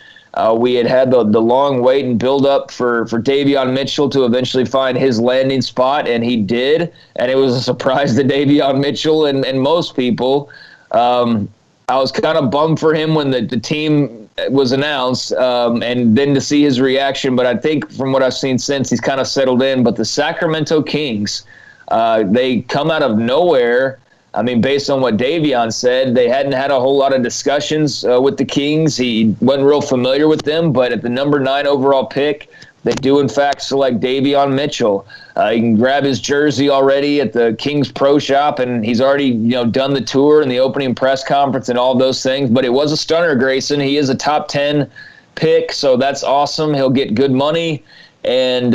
[SPEAKER 2] We had the long wait and build up for Davion Mitchell to eventually find his landing spot, and he did. And it was a surprise to Davion Mitchell and most people. I was kind of bummed for him when the team was announced, and then to see his reaction. But I think from what I've seen since, he's kind of settled in. But the Sacramento Kings They come out of nowhere. I mean, based on what Davion said, they hadn't had a whole lot of discussions with the Kings. He wasn't real familiar with them, but at the number 9 overall pick, they do, in fact, select Davion Mitchell. You can grab his jersey already at the Kings Pro Shop, and he's already done the tour and the opening press conference and all of those things. But it was a stunner, Grayson. He is a top 10 pick, so that's awesome. He'll get good money, and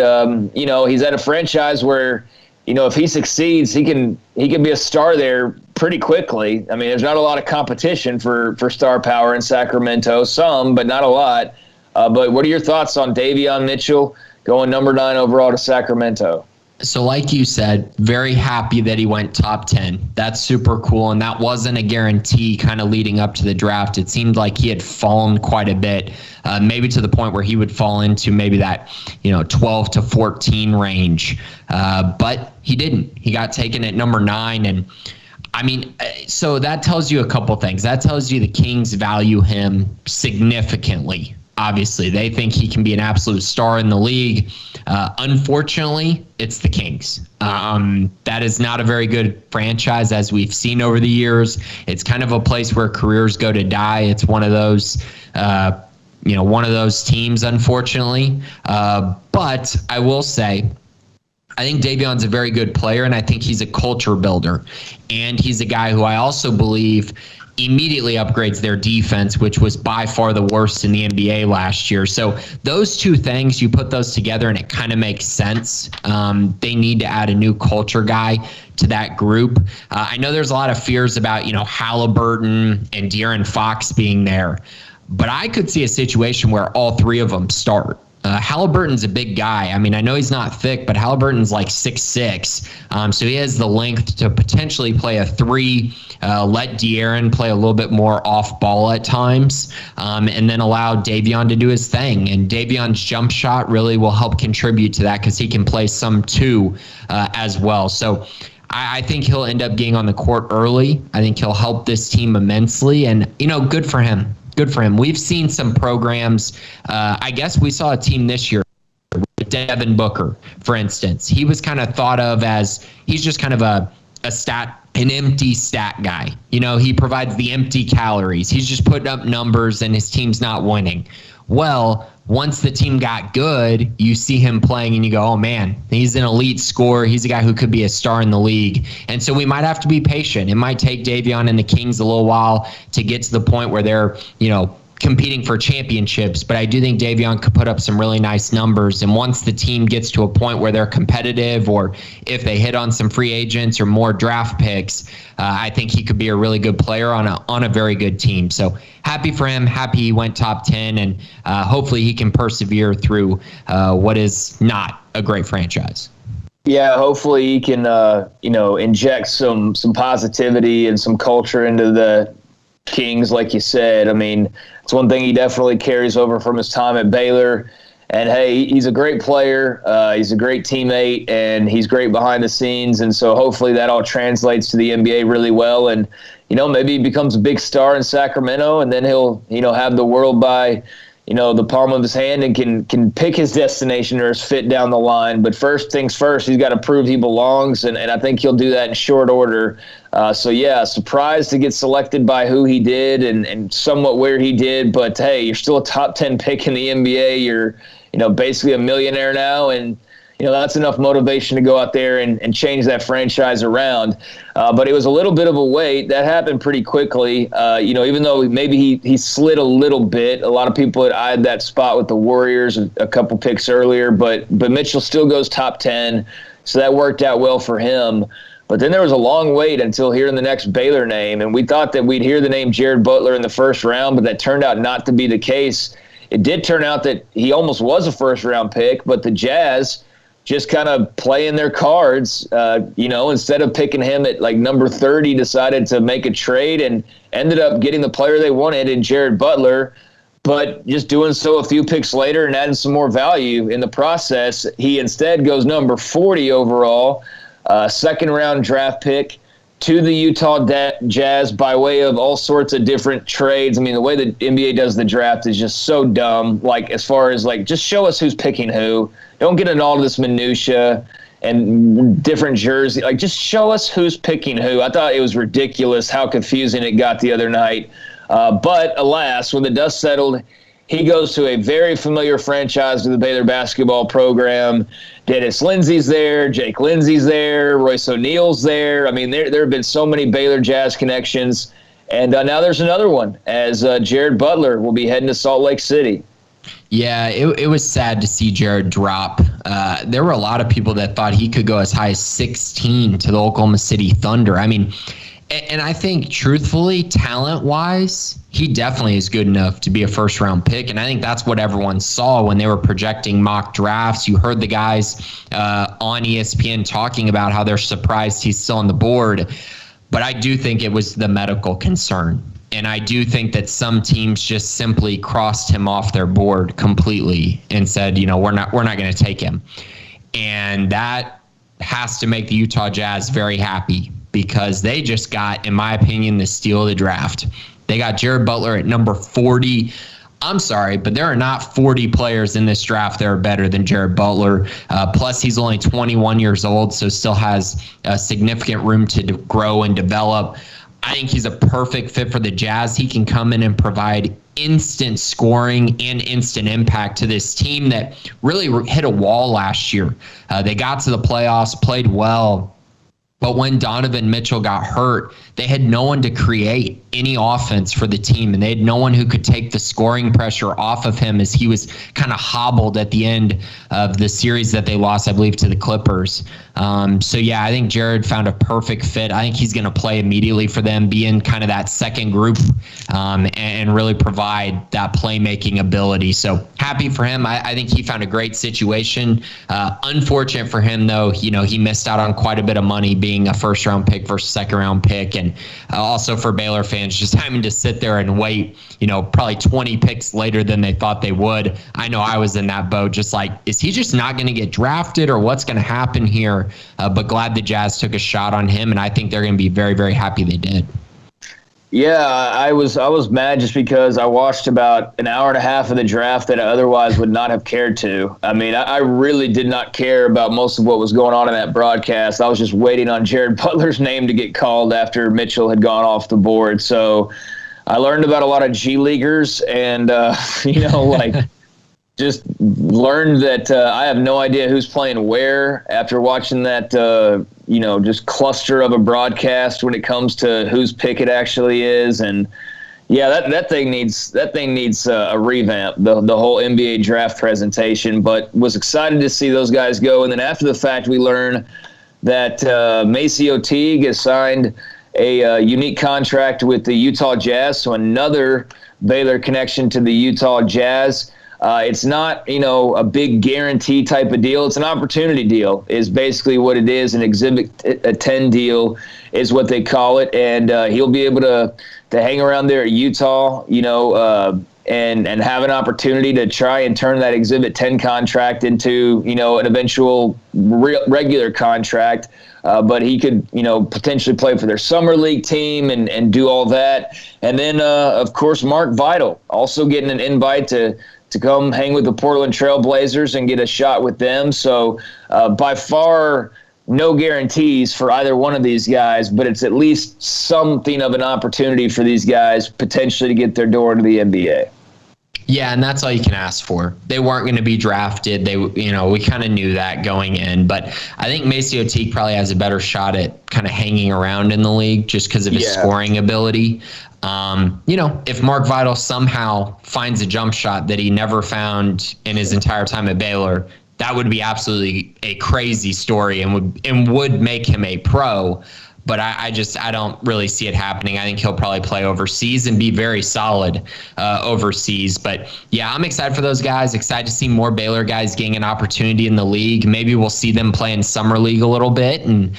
[SPEAKER 2] he's at a franchise where if he succeeds, he can be a star there pretty quickly. I mean, there's not a lot of competition for star power in Sacramento. Some, but not a lot. But what are your thoughts on Davion Mitchell going number 9 overall to Sacramento?
[SPEAKER 3] So like you said, very happy that he went top 10. That's super cool, and that wasn't a guarantee kind of leading up to the draft. It seemed like he had fallen quite a bit, maybe to the point where he would fall into maybe that 12 to 14 range. But he didn't. He got taken at number 9, and I mean, so that tells you a couple things. That tells you the Kings value him significantly. Obviously, they think he can be an absolute star in the league. Unfortunately, it's the Kings. That is not a very good franchise, as we've seen over the years. It's kind of a place where careers go to die. It's one of those, one of those teams, unfortunately. But I will say, I think Davion's a very good player, and I think he's a culture builder. And he's a guy who I also believe immediately upgrades their defense, which was by far the worst in the NBA last year. So those two things, you put those together and it kind of makes sense. They need to add a new culture guy to that group. I know there's a lot of fears about, Halliburton and De'Aaron Fox being there, but I could see a situation where all three of them start. Halliburton's a big guy. I mean, I know he's not thick, but Halliburton's like 6'6", so he has the length to potentially play a 3, let De'Aaron play a little bit more off ball at times, and then allow Davion to do his thing. And Davion's jump shot really will help contribute to that because he can play some 2 as well. So I think he'll end up getting on the court early. I think he'll help this team immensely, and, good for him. Good for him. We've seen some programs. I guess we saw a team this year with Devin Booker, for instance. He was kind of thought of as he's just kind of an empty stat guy. He provides the empty calories. He's just putting up numbers and his team's not winning. Well, once the team got good, you see him playing and you go, oh man, he's an elite scorer. He's a guy who could be a star in the league. And so we might have to be patient. It might take Davion and the Kings a little while to get to the point where they're, competing for championships, but I do think Davion could put up some really nice numbers. And once the team gets to a point where they're competitive, or if they hit on some free agents or more draft picks, I think he could be a really good player on a very good team. So happy for him. Happy he went top 10, and hopefully he can persevere through what is not a great franchise.
[SPEAKER 2] Yeah, hopefully he can, inject some positivity and some culture into the Kings, like you said. I mean, it's one thing he definitely carries over from his time at Baylor. And, hey, he's a great player. He's a great teammate, and he's great behind the scenes. And so hopefully that all translates to the NBA really well. And, maybe he becomes a big star in Sacramento, and then he'll, have the world by, the palm of his hand and can pick his destination or his fit down the line. But first things first, he's got to prove he belongs, and I think he'll do that in short order. So, yeah, surprised to get selected by who he did and somewhat where he did. But, hey, you're still a top 10 pick in the NBA. You're, basically a millionaire now, and that's enough motivation to go out there and change that franchise around. But it was a little bit of a wait. That happened pretty quickly. Even though maybe he slid a little bit, a lot of people had eyed that spot with the Warriors a couple picks earlier, but Mitchell still goes top 10, so that worked out well for him. But then there was a long wait until hearing the next Baylor name, and we thought that we'd hear the name Jared Butler in the first round, but that turned out not to be the case. It did turn out that he almost was a first-round pick, but the Jazz just kind of playing their cards, instead of picking him at like number 30, decided to make a trade and ended up getting the player they wanted in Jared Butler, but just doing so a few picks later and adding some more value in the process. He instead goes number 40 overall, second-round draft pick to the Utah Jazz by way of all sorts of different trades. I mean, the way the NBA does the draft is just so dumb. Like, as far as, like, just show us who's picking who. Don't get into all this minutia. and different jersey. Like, just show us who's picking who. I thought it was ridiculous how confusing it got the other night. But alas, when the dust settled, he goes to a very familiar franchise to the Baylor basketball program. Dennis Lindsey's there, Jake Lindsey's there, Royce O'Neal's there. I mean, there have been so many Baylor Jazz connections. And now there's another one, as Jared Butler will be heading to Salt Lake City.
[SPEAKER 3] Yeah, it was sad to see Jared drop. There were a lot of people that thought he could go as high as 16 to the Oklahoma City Thunder. I mean, and I think, truthfully, talent-wise, he definitely is good enough to be a first-round pick, and I think that's what everyone saw when they were projecting mock drafts. You heard the guys on ESPN talking about how they're surprised he's still on the board, but I do think it was the medical concern, and I do think that some teams just simply crossed him off their board completely and said, we're not going to take him, and that has to make the Utah Jazz very happy, because they just got, in my opinion, the steal of the draft. They got Jared Butler at number 40. I'm sorry, but there are not 40 players in this draft that are better than Jared Butler. Plus, he's only 21 years old, so still has significant room to grow and develop. I think he's a perfect fit for the Jazz. He can come in and provide instant scoring and instant impact to this team that really hit a wall last year. They got to the playoffs, played well, but when Donovan Mitchell got hurt, they had no one to create any offense for the team, and they had no one who could take the scoring pressure off of him as he was kind of hobbled at the end of the series that they lost, I believe, to the Clippers. So, yeah, I think Jared found a perfect fit. I think he's going to play immediately for them, be in kind of that second group, and really provide that playmaking ability. So happy for him. I think he found a great situation. Unfortunate for him, though, he missed out on quite a bit of money being a first-round pick versus second-round pick. And also for Baylor fans, just having to sit there and wait, probably 20 picks later than they thought they would. I know I was in that boat, just like, is he just not going to get drafted, or what's going to happen here? But glad the Jazz took a shot on him, and I think they're going to be very, very happy they did.
[SPEAKER 2] Yeah, I was mad just because I watched about an hour and a half of the draft that I otherwise would not have cared to. I mean, I really did not care about most of what was going on in that broadcast. I was just waiting on Jared Butler's name to get called after Mitchell had gone off the board. So I learned about a lot of G Leaguers and, just learned that I have no idea who's playing where after watching that, just cluster of a broadcast when it comes to whose pick it actually is. And yeah, that thing needs a revamp, the whole NBA draft presentation, but was excited to see those guys go. And then after the fact, we learn that MACIO Teague has signed a unique contract with the Utah Jazz. So another Baylor connection to the Utah Jazz. It's not, a big guarantee type of deal. It's an opportunity deal is basically what it is. An Exhibit 10 deal is what they call it. And he'll be able to hang around there at Utah, and have an opportunity to try and turn that Exhibit 10 contract into, an eventual regular contract. But he could, potentially play for their summer league team and do all that. And then, of course, Mark Vital also getting an invite to come hang with the Portland Trail Blazers and get a shot with them. So by far, no guarantees for either one of these guys, but it's at least something of an opportunity for these guys potentially to get their door into the NBA.
[SPEAKER 3] Yeah, and that's all you can ask for. They weren't going to be drafted. We kind of knew that going in, but I think MACIO Teague probably has a better shot at kind of hanging around in the league just because of his scoring ability. If Mark Vital somehow finds a jump shot that he never found in his entire time at Baylor, that would be absolutely a crazy story and would make him a pro. But I don't really see it happening. I think he'll probably play overseas and be very solid overseas. But, yeah, I'm excited for those guys, excited to see more Baylor guys getting an opportunity in the league. Maybe we'll see them play in summer league a little bit and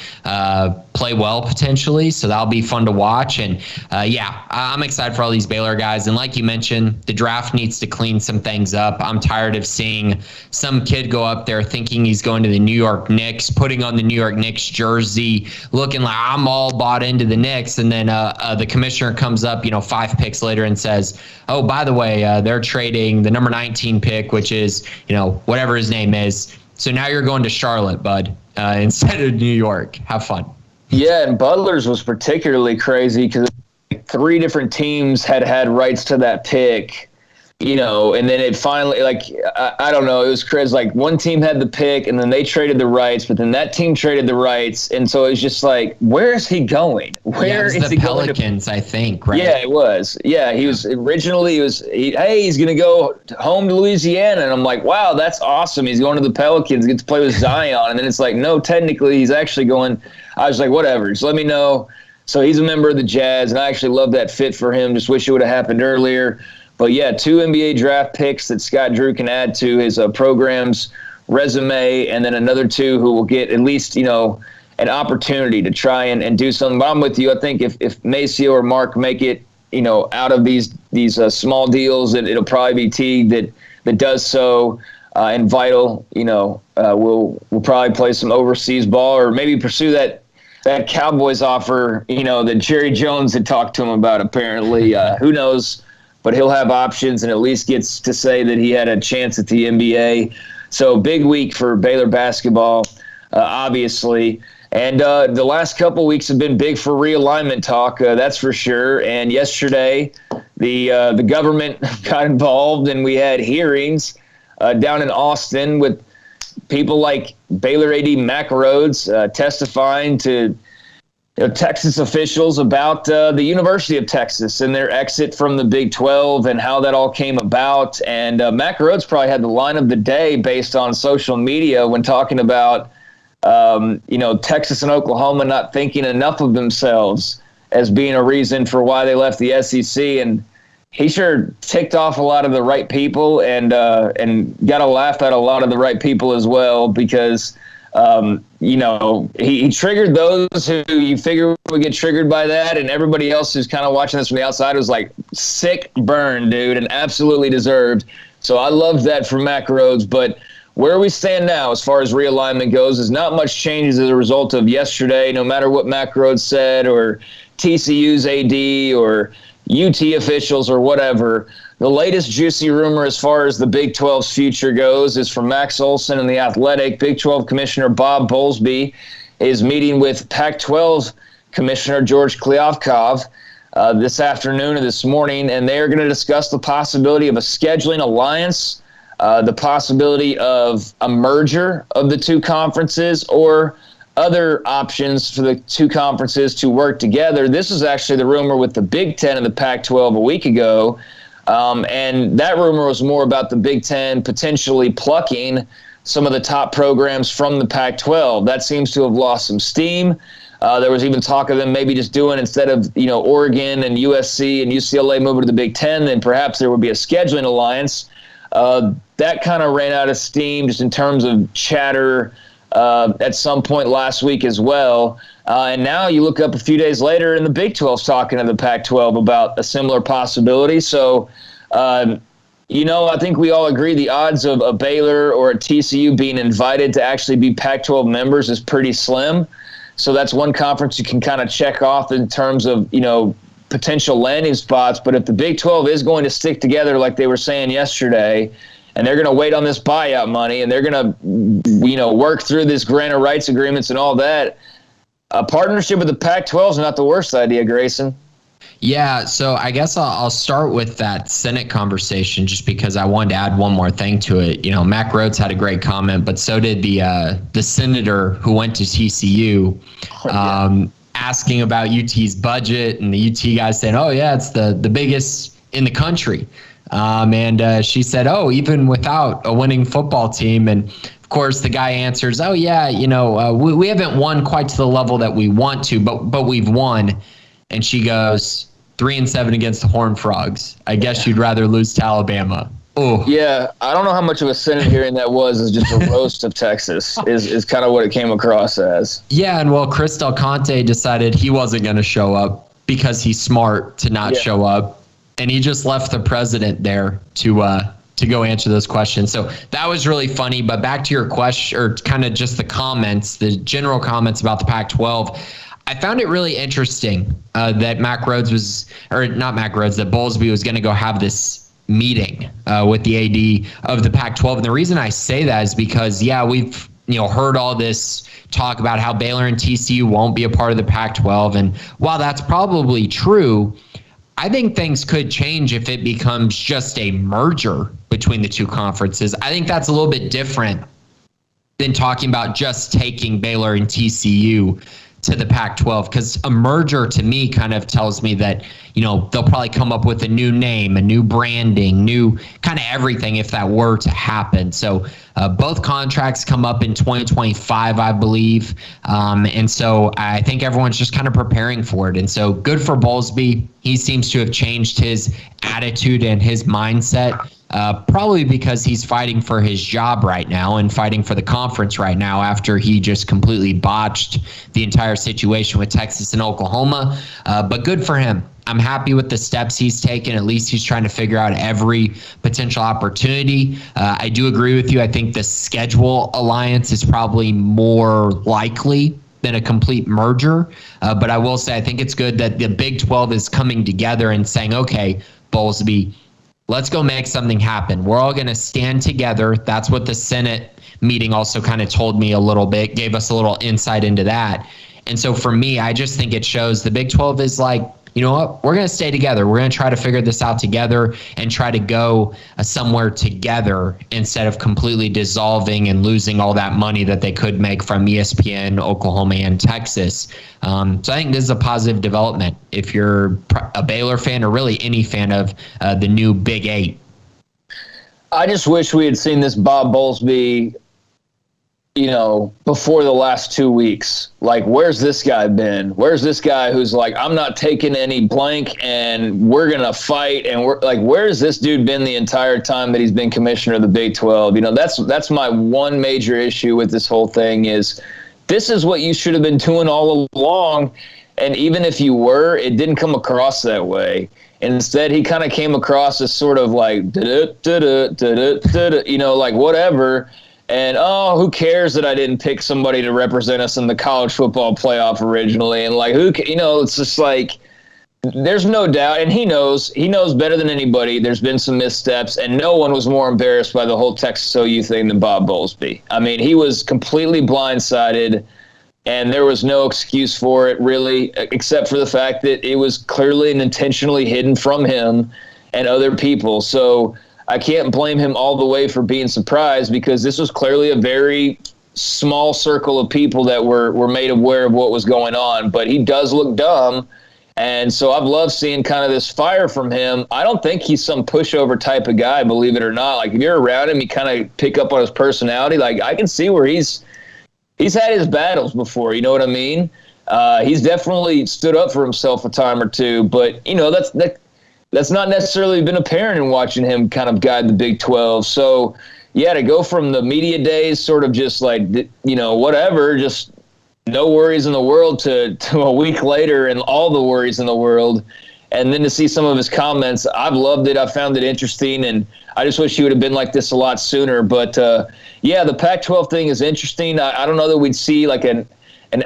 [SPEAKER 3] play well potentially. So that'll be fun to watch. And, I'm excited for all these Baylor guys. And like you mentioned, the draft needs to clean some things up. I'm tired of seeing some kid go up there thinking he's going to the New York Knicks, putting on the New York Knicks jersey, looking like I'm all bought into the Knicks, and then the commissioner comes up, 5 picks later and says, oh, by the way, they're trading the number 19 pick, which is, whatever his name is, So now you're going to Charlotte, bud, instead of New York. Have fun.
[SPEAKER 2] Yeah, and Butler's was particularly crazy because 3 different teams had rights to that pick, and then it finally, I don't know, it was crazy. Like, one team had the pick, and then they traded the rights, but then that team traded the rights, and so it was just like, where is he going? Where is he going?
[SPEAKER 3] The Pelicans, I think, right?
[SPEAKER 2] Yeah, it was. Yeah, he was originally, he's going to go home to Louisiana, and I'm like, wow, that's awesome. He's going to the Pelicans, get to play with Zion, and then it's like, no, technically he's actually going. I was like, whatever, just let me know. So he's a member of the Jazz, and I actually love that fit for him. Just wish it would have happened earlier. But, yeah, 2 NBA draft picks that Scott Drew can add to his program's resume, and then another 2 who will get at least, an opportunity to try and do something. But I'm with you. I think if Maceo or Mark make it, out of these small deals, it'll probably be Teague that does so. And Vital, will probably play some overseas ball or maybe pursue that Cowboys offer, that Jerry Jones had talked to him about, apparently. Who knows? But he'll have options and at least gets to say that he had a chance at the NBA. So big week for Baylor basketball, obviously. And the last couple weeks have been big for realignment talk, that's for sure. And yesterday, the government got involved, and we had hearings down in Austin with people like Baylor AD Mack Rhodes testifying to Texas officials about the University of Texas and their exit from the Big 12 and how that all came about. And Mack Rhodes probably had the line of the day based on social media when talking about, Texas and Oklahoma not thinking enough of themselves as being a reason for why they left the SEC. And he sure ticked off a lot of the right people and got a laugh at a lot of the right people as well because he triggered those who you figure would get triggered by that, and everybody else who's kind of watching this from the outside was like, sick burn, dude, and absolutely deserved. So I loved that from Mack Rhodes. But where we stand now as far as realignment goes is not much changes as a result of yesterday, no matter what Mack Rhodes said or TCU's AD or UT officials or whatever. The latest juicy rumor as far as the Big 12's future goes is from Max Olson and The Athletic. Big 12 Commissioner Bob Bowlesby is meeting with Pac-12 Commissioner George Kliavkov this afternoon or this morning, and they are going to discuss the possibility of a scheduling alliance, the possibility of a merger of the 2 conferences, or other options for the 2 conferences to work together. This is actually the rumor with the Big Ten and the Pac-12 a week ago. And that rumor was more about the Big Ten potentially plucking some of the top programs from the Pac-12. That seems to have lost some steam. There was even talk of them maybe just doing, instead of, Oregon and USC and UCLA moving to the Big Ten, then perhaps there would be a scheduling alliance. That kind of ran out of steam just in terms of chatter at some point last week as well. And now you look up a few days later and the Big 12's talking to the Pac-12 about a similar possibility. So, I think we all agree the odds of a Baylor or a TCU being invited to actually be Pac-12 members is pretty slim. So that's one conference you can kind of check off in terms of, potential landing spots. But if the Big 12 is going to stick together like they were saying yesterday, and they're going to wait on this buyout money, and they're going to, work through this grant of rights agreements and all that, a partnership with the Pac-12 is not the worst idea, Grayson.
[SPEAKER 3] Yeah, so I guess I'll start with that Senate conversation just because I wanted to add one more thing to it. Mack Rhodes had a great comment, but so did the senator who went to TCU, asking about UT's budget, and the UT guys saying, oh, yeah, it's the biggest in the country. And she said, oh, even without a winning football team. And of course, the guy answers, oh, yeah, we haven't won quite to the level that we want to, but we've won. And she goes, 3-7 against the Horned Frogs. I guess you'd rather lose to Alabama. Oh,
[SPEAKER 2] yeah. I don't know how much of a Senate hearing that was. Is just a roast of Texas is kind of what it came across as.
[SPEAKER 3] Yeah, and Chris Del Conte decided he wasn't going to show up because he's smart to not show up. And he just left the president there to go answer those questions. So that was really funny. But back to your question, or kind of just the comments, the general comments about the Pac-12. I found it really interesting that that Bowlesby was going to go have this meeting with the AD of the Pac-12. And the reason I say that is because, we've heard all this talk about how Baylor and TCU won't be a part of the Pac-12. And while that's probably true, I think things could change if it becomes just a merger between the two conferences. I think that's a little bit different than talking about just taking Baylor and TCU to the Pac-12, because a merger to me kind of tells me that, they'll probably come up with a new name, a new branding, new kind of everything if that were to happen. So both contracts come up in 2025, I believe. And so I think everyone's just kind of preparing for it. And so good for Bowlesby. He seems to have changed his attitude and his mindset. Probably because he's fighting for his job right now and fighting for the conference right now after he just completely botched the entire situation with Texas and Oklahoma. But good for him. I'm happy with the steps he's taken. At least he's trying to figure out every potential opportunity. I do agree with you. I think the schedule alliance is probably more likely than a complete merger. But I will say I think it's good that the Big 12 is coming together and saying, okay, Bowlesby, let's go make something happen. We're all going to stand together. That's what the Senate meeting also kind of told me a little bit, gave us a little insight into that. And so for me, I just think it shows the Big 12 is like, you know what, we're going to stay together. We're going to try to figure this out together and try to go somewhere together instead of completely dissolving and losing all that money that they could make from ESPN, Oklahoma, and Texas. So I think this is a positive development if you're a Baylor fan or really any fan of the new Big 8.
[SPEAKER 2] I just wish we had seen this Bob Bowlesby, before the last 2 weeks. Like, where's this guy been? Where's this guy who's like, I'm not taking any blank and we're going to fight? And we're like, where's this dude been the entire time that he's been commissioner of the Big 12? That's my one major issue with this whole thing is this is what you should have been doing all along. And even if you were, it didn't come across that way. Instead, he kind of came across as sort of like, like whatever. And, who cares that I didn't pick somebody to represent us in the college football playoff originally? And, like, it's just like there's no doubt. And he knows better than anybody. There's been some missteps, and no one was more embarrassed by the whole Texas OU thing than Bob Bowlesby. I mean, he was completely blindsided, and there was no excuse for it, really, except for the fact that it was clearly and intentionally hidden from him and other people. So I can't blame him all the way for being surprised because this was clearly a very small circle of people that were made aware of what was going on. But he does look dumb. And so I've loved seeing kind of this fire from him. I don't think he's some pushover type of guy, believe it or not. Like, if you're around him, you kind of pick up on his personality. Like, I can see where he's had his battles before. You know what I mean? He's definitely stood up for himself a time or two. But, that's not necessarily been apparent in watching him kind of guide the Big 12. So, to go from the media days sort of just like, whatever, just no worries in the world to a week later and all the worries in the world. And then to see some of his comments, I've loved it. I found it interesting. And I just wish he would have been like this a lot sooner. But, the Pac-12 thing is interesting. I don't know that we'd see like an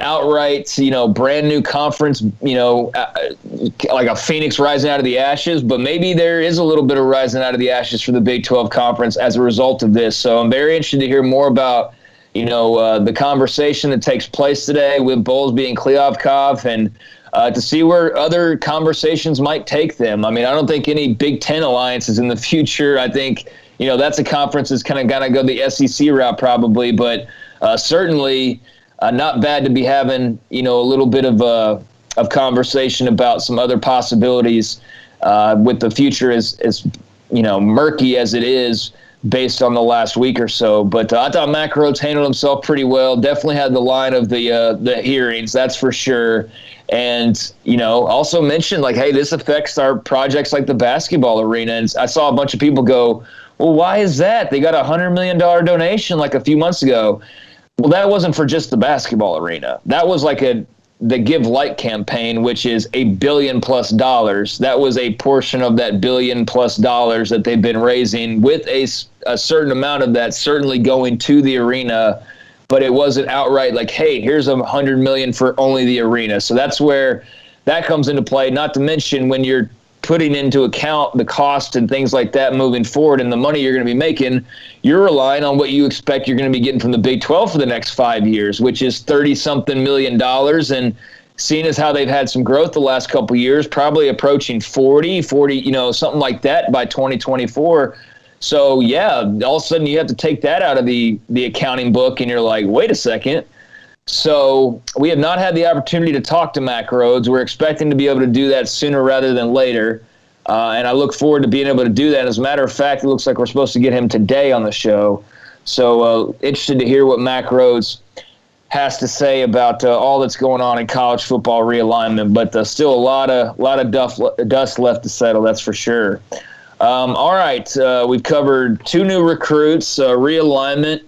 [SPEAKER 2] outright, brand new conference, like a phoenix rising out of the ashes, but maybe there is a little bit of rising out of the ashes for the Big 12 conference as a result of this. So I'm very interested to hear more about, the conversation that takes place today with Bowlesby and Kliavkoff and to see where other conversations might take them. I mean, I don't think any Big 10 alliances in the future. I think, that's a conference that's kind of got to go the SEC route probably, but certainly not bad to be having, a little bit of conversation about some other possibilities with the future as murky as it is based on the last week or so. But I thought Mack Rhoades handled himself pretty well. Definitely had the line of the hearings, that's for sure. And, also mentioned like, hey, this affects our projects like the basketball arena. And I saw a bunch of people go, well, why is that? They got a $100 million donation like a few months ago. Well, that wasn't for just the basketball arena. That was like the Give Light campaign, which is $1 billion+. That was a portion of that $1 billion+ that they've been raising, with a certain amount of that certainly going to the arena. But it wasn't outright like, hey, here's $100 million for only the arena. So that's where that comes into play. Not to mention when you're putting into account the cost and things like that moving forward and the money you're going to be making, you're relying on what you expect you're going to be getting from the Big 12 for the next 5 years, which is $30-something million. And seeing as how they've had some growth the last couple of years, probably approaching 40, something like that by 2024. So, yeah, all of a sudden you have to take that out of the accounting book, and you're like, wait a second. So we have not had the opportunity to talk to Mack Rhoades. We're expecting to be able to do that sooner rather than later, and I look forward to being able to do that. As a matter of fact, it looks like we're supposed to get him today on the show. So interested to hear what Mack Rhoades has to say about all that's going on in college football realignment, but still a lot of dust left to settle, that's for sure. All right, we've covered 2 new recruits, realignment,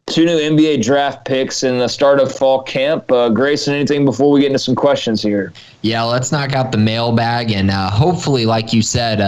[SPEAKER 2] 2 new NBA draft picks, and the start of fall camp. Grayson, anything before we get into some questions here?
[SPEAKER 3] Yeah, let's knock out the mailbag, and hopefully, like you said,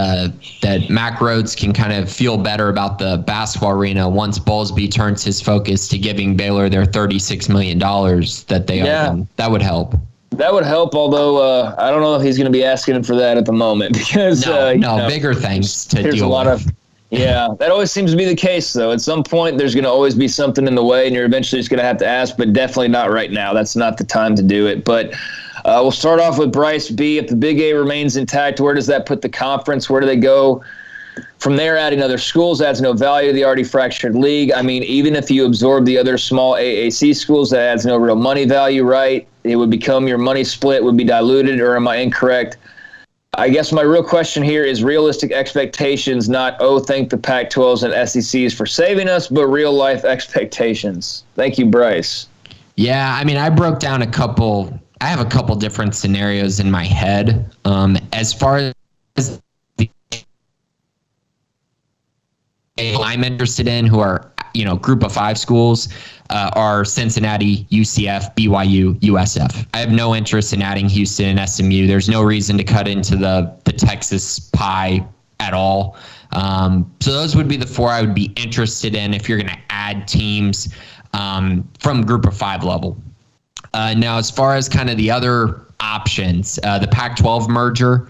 [SPEAKER 3] that Mack Rhoades can kind of feel better about the basketball arena once Bowlesby turns his focus to giving Baylor their $36 million that they owe them. That would help. That would help, although I don't know if he's going to be asking him for that at the moment, because bigger things to deal with. Yeah, that always seems to be the case, though. At some point, there's going to always be something in the way, and you're eventually just going to have to ask, but definitely not right now. That's not the time to do it. But we'll start off with Bryce B. If the Big A remains intact, where does that put the conference? Where do they go from there? Adding other schools adds no value to the already fractured league. I mean, even if you absorb the other small AAC schools, that adds no real money value, right? It would become your money split would be diluted, or am I incorrect? I guess my real question here is realistic expectations, not, thank the Pac-12s and SECs for saving us, but real life expectations. Thank you, Bryce. Yeah, I mean, I broke down I have a couple different scenarios in my head. As far as the I'm interested in, who are, group of 5 schools, are Cincinnati, UCF, BYU, USF. I have no interest in adding Houston and SMU. There's no reason to cut into the Texas pie at all. So those would be the 4 I would be interested in if you're going to add teams from group of 5 level. Now, as far as kind of the other options, the Pac-12 merger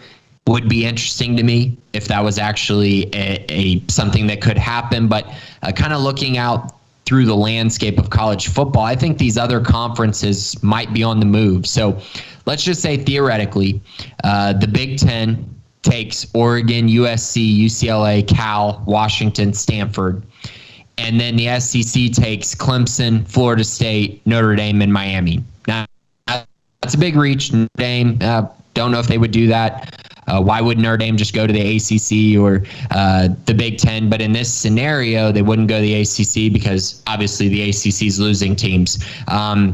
[SPEAKER 3] would be interesting to me if that was actually a something that could happen. But kind of looking out through the landscape of college football, I think these other conferences might be on the move. So let's just say theoretically, the Big Ten takes Oregon, USC, UCLA, Cal, Washington, Stanford. And then the SEC takes Clemson, Florida State, Notre Dame, and Miami. Now, that's a big reach. Notre Dame, don't know if they would do that. Why would Notre Dame just go to the ACC or the Big Ten? But in this scenario, they wouldn't go to the ACC because obviously the ACC is losing teams.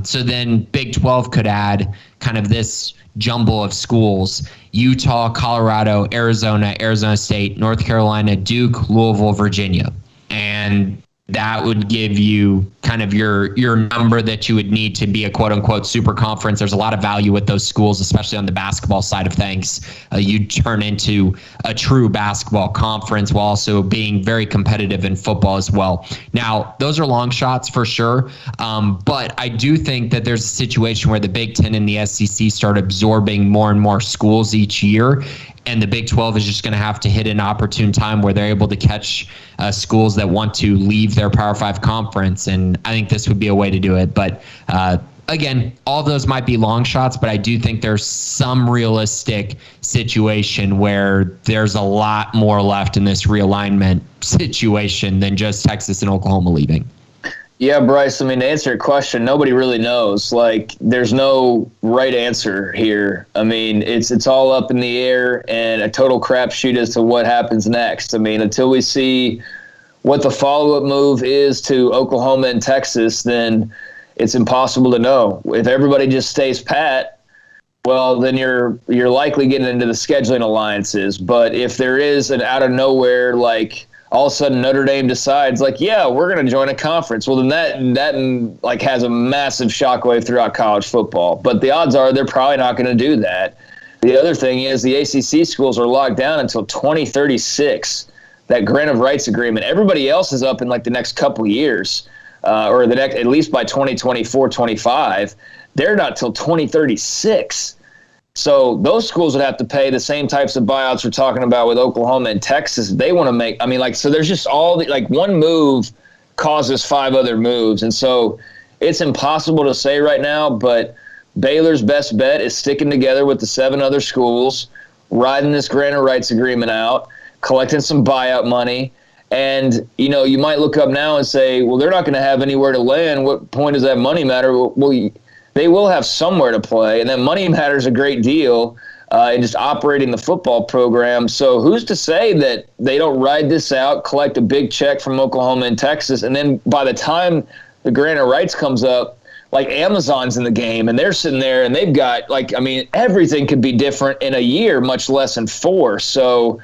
[SPEAKER 3] So then Big 12 could add kind of this jumble of schools: Utah, Colorado, Arizona, Arizona State, North Carolina, Duke, Louisville, Virginia. And that would give you kind of your number that you would need to be a quote-unquote super conference. There's a lot of value with those schools, especially on the basketball side of things. You'd turn into a true basketball conference while also being very competitive in football as well. Now, those are long shots for sure, but I do think that there's a situation where the Big Ten and the SEC start absorbing more and more schools each year, and the Big 12 is just going to have to hit an opportune time where they're able to catch schools that want to leave their Power 5 conference, and I think this would be a way to do it. But again, all those might be long shots, but I do think there's some realistic situation where there's a lot more left in this realignment situation than just Texas and Oklahoma leaving. Yeah, Bryce, I mean, to answer your question, nobody really knows. Like, there's no right answer here. I mean, it's all up in the air and a total crapshoot as to what happens next. I mean, until we see what the follow-up move is to Oklahoma and Texas, then it's impossible to know. If everybody just stays pat, well, then you're likely getting into the scheduling alliances. But if there is an out of nowhere, like, all of a sudden Notre Dame decides, like, yeah, we're going to join a conference, well, then that like has a massive shockwave throughout college football. But the odds are they're probably not going to do that. The other thing is the ACC schools are locked down until 2036, that grant of rights agreement. Everybody else is up in like the next couple of years, or at least by 2024, 25. They're not till 2036.
[SPEAKER 2] So those schools would have to pay the same types of buyouts we're talking about with Oklahoma and Texas. They want to make, so there's just one move causes 5 other moves. And so it's impossible to say right now, but Baylor's best bet is sticking together with the 7 other schools, riding this grantor rights agreement out, collecting some buyout money. And, you might look up now and say, well, they're not going to have anywhere to land. What point does that money matter? Well, they will have somewhere to play, and that money matters a great deal in just operating the football program. So who's to say that they don't ride this out, collect a big check from Oklahoma and Texas, and then by the time the grantor rights comes up, like Amazon's in the game, and they're sitting there, and they've got, everything could be different in a year, much less in 4. So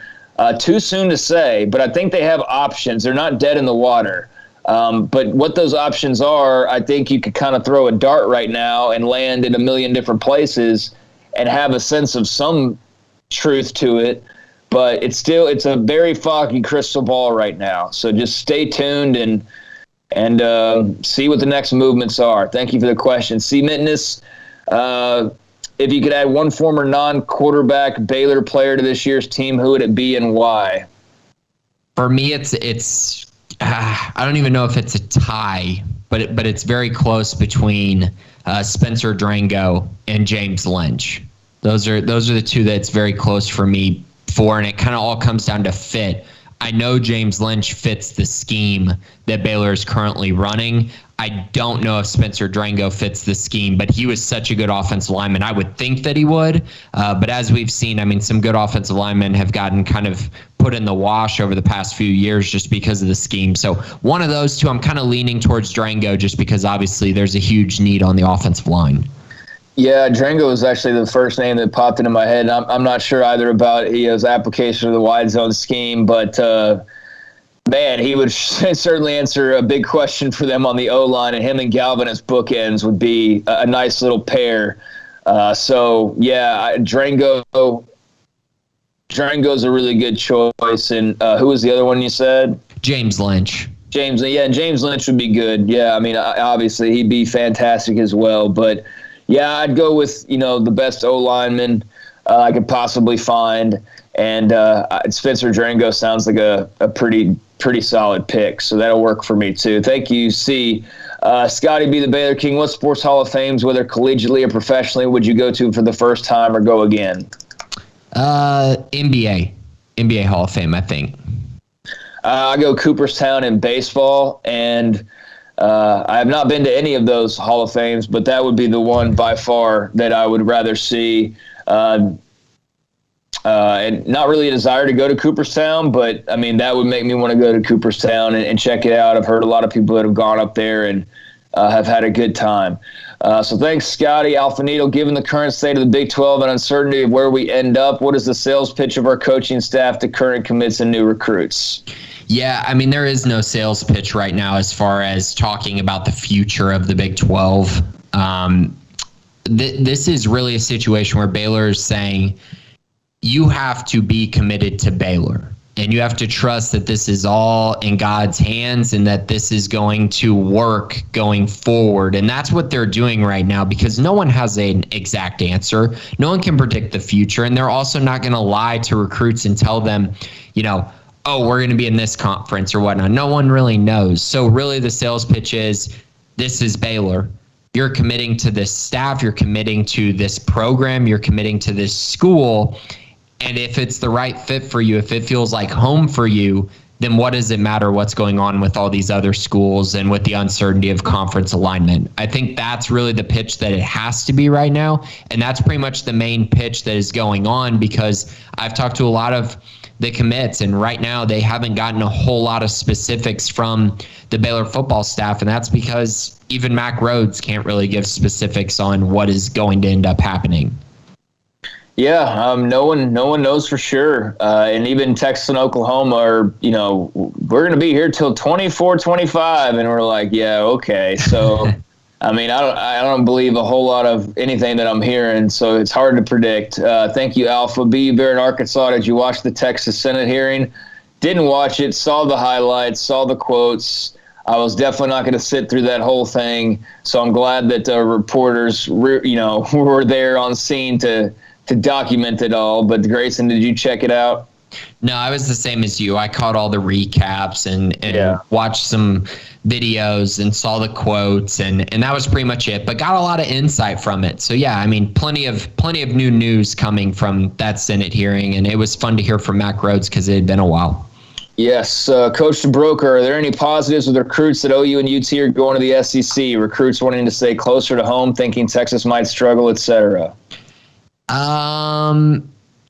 [SPEAKER 2] too soon to say, but I think they have options. They're not dead in the water. But what those options are, I think you could kind of throw a dart right now and land in a million different places and have a sense of some truth to it. But it's a very foggy crystal ball right now. So just stay tuned and see what the next movements are. Thank you for the question. C. Mitness, if you could add one former non-quarterback Baylor player to this year's team, who would it be and why?
[SPEAKER 3] For me, it's I don't even know if it's a tie, but it's very close between Spencer Drango and James Lynch. Those are the 2 that's very close for me and it kind of all comes down to fit. I know James Lynch fits the scheme that Baylor is currently running. I don't know if Spencer Drango fits the scheme, but he was such a good offensive lineman. I would think that he would. But as we've seen, some good offensive linemen have gotten kind of put in the wash over the past few years just because of the scheme. So one of those 2, I'm kind of leaning towards Drango just because obviously there's a huge need on the offensive line.
[SPEAKER 2] Yeah, Drango was actually the first name that popped into my head. I'm not sure either about his application of the wide zone scheme, but man, he would certainly answer a big question for them on the O-line, and him and Galvin as bookends would be a nice little pair. So, yeah, Drango's a really good choice. And who was the other one you said?
[SPEAKER 3] James Lynch.
[SPEAKER 2] James Lynch would be good. Yeah, obviously he'd be fantastic as well. But, yeah, I'd go with, the best O-lineman I could possibly find. And Spencer Drango sounds like a pretty solid pick, so that'll work for me too. Thank you, C. Scotty B. the Baylor King, what sports Hall of Fames, whether collegiately or professionally, would you go to for the first time or go again?
[SPEAKER 3] NBA Hall of Fame, I think.
[SPEAKER 2] I go Cooperstown in baseball, and I have not been to any of those Hall of Fames, but that would be the one by far that I would rather see. And not really a desire to go to Cooperstown, but that would make me want to go to Cooperstown and check it out. I've heard a lot of people that have gone up there and have had a good time. So thanks, Scotty. Alpha Needle, given the current state of the Big 12 and uncertainty of where we end up, what is the sales pitch of our coaching staff to current commits and new recruits?
[SPEAKER 3] Yeah, there is no sales pitch right now as far as talking about the future of the Big 12. This is really a situation where Baylor is saying, you have to be committed to Baylor, and you have to trust that this is all in God's hands and that this is going to work going forward. And that's what they're doing right now, because no one has an exact answer. No one can predict the future. And they're also not going to lie to recruits and tell them, oh, we're going to be in this conference or whatnot. No one really knows. So really the sales pitch is, this is Baylor. You're committing to this staff. You're committing to this program. You're committing to this school. And if it's the right fit for you, if it feels like home for you, then what does it matter what's going on with all these other schools and with the uncertainty of conference alignment? I think that's really the pitch that it has to be right now. And that's pretty much the main pitch that is going on, because I've talked to a lot of the commits, and right now they haven't gotten a whole lot of specifics from the Baylor football staff. And that's because even Mack Rhodes can't really give specifics on what is going to end up happening.
[SPEAKER 2] Yeah, no one knows for sure. And even Texas and Oklahoma are, we're going to be here till 24-25. And we're like, yeah, okay. So, I don't believe a whole lot of anything that I'm hearing. So it's hard to predict. Thank you, Alpha B. Bear in Arkansas. Did you watch the Texas Senate hearing? Didn't watch it. Saw the highlights, saw the quotes. I was definitely not going to sit through that whole thing. So I'm glad that reporters, were there on scene to to document it all. But Grayson, did you check it out?
[SPEAKER 3] No, I was the same as you. I caught all the recaps and watched some videos and saw the quotes, and that was pretty much it, but got a lot of insight from it. So yeah, I mean, plenty of new news coming from that Senate hearing, and it was fun to hear from Mack Rhoades because it had been a while.
[SPEAKER 2] Yes. Coach DeBroker, are there any positives with recruits at OU and UT are going to the SEC? Recruits wanting to stay closer to home, thinking Texas might struggle, etc.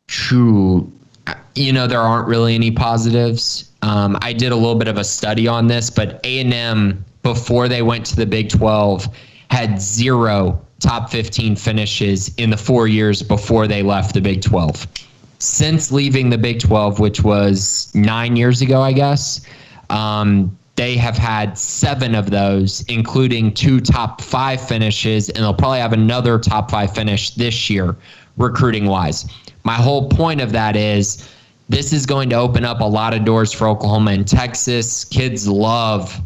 [SPEAKER 3] True. There aren't really any positives. I did a little bit of a study on this, but A&M, before they went to the Big 12, had 0 top 15 finishes in the 4 years before they left the Big 12. Since leaving the Big 12, which was 9 years ago, I guess, they have had 7 of those, including 2 top 5 finishes, and they'll probably have another top 5 finish this year, recruiting-wise. My whole point of that is this is going to open up a lot of doors for Oklahoma and Texas. Kids love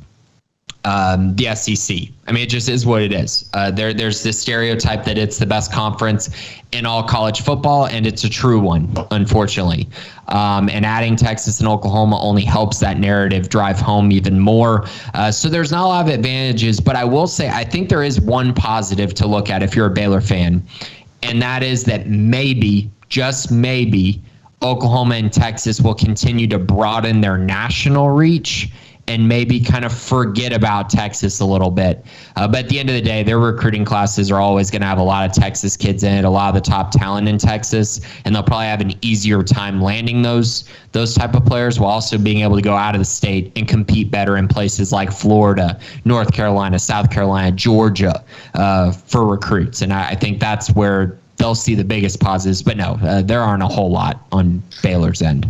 [SPEAKER 3] the SEC. I mean, it just is what it is. There's this stereotype that it's the best conference in all college football, and it's a true one, unfortunately. And adding Texas and Oklahoma only helps that narrative drive home even more. So there's not a lot of advantages, but I will say I think there is one positive to look at if you're a Baylor fan, and that is that maybe, just maybe, Oklahoma and Texas will continue to broaden their national reach and maybe kind of forget about Texas a little bit. But at the end of the day, their recruiting classes are always going to have a lot of Texas kids in it, a lot of the top talent in Texas, and they'll probably have an easier time landing those type of players while also being able to go out of the state and compete better in places like Florida, North Carolina, South Carolina, Georgia for recruits. And I think that's where they'll see the biggest positives. But no, there aren't a whole lot on Baylor's end.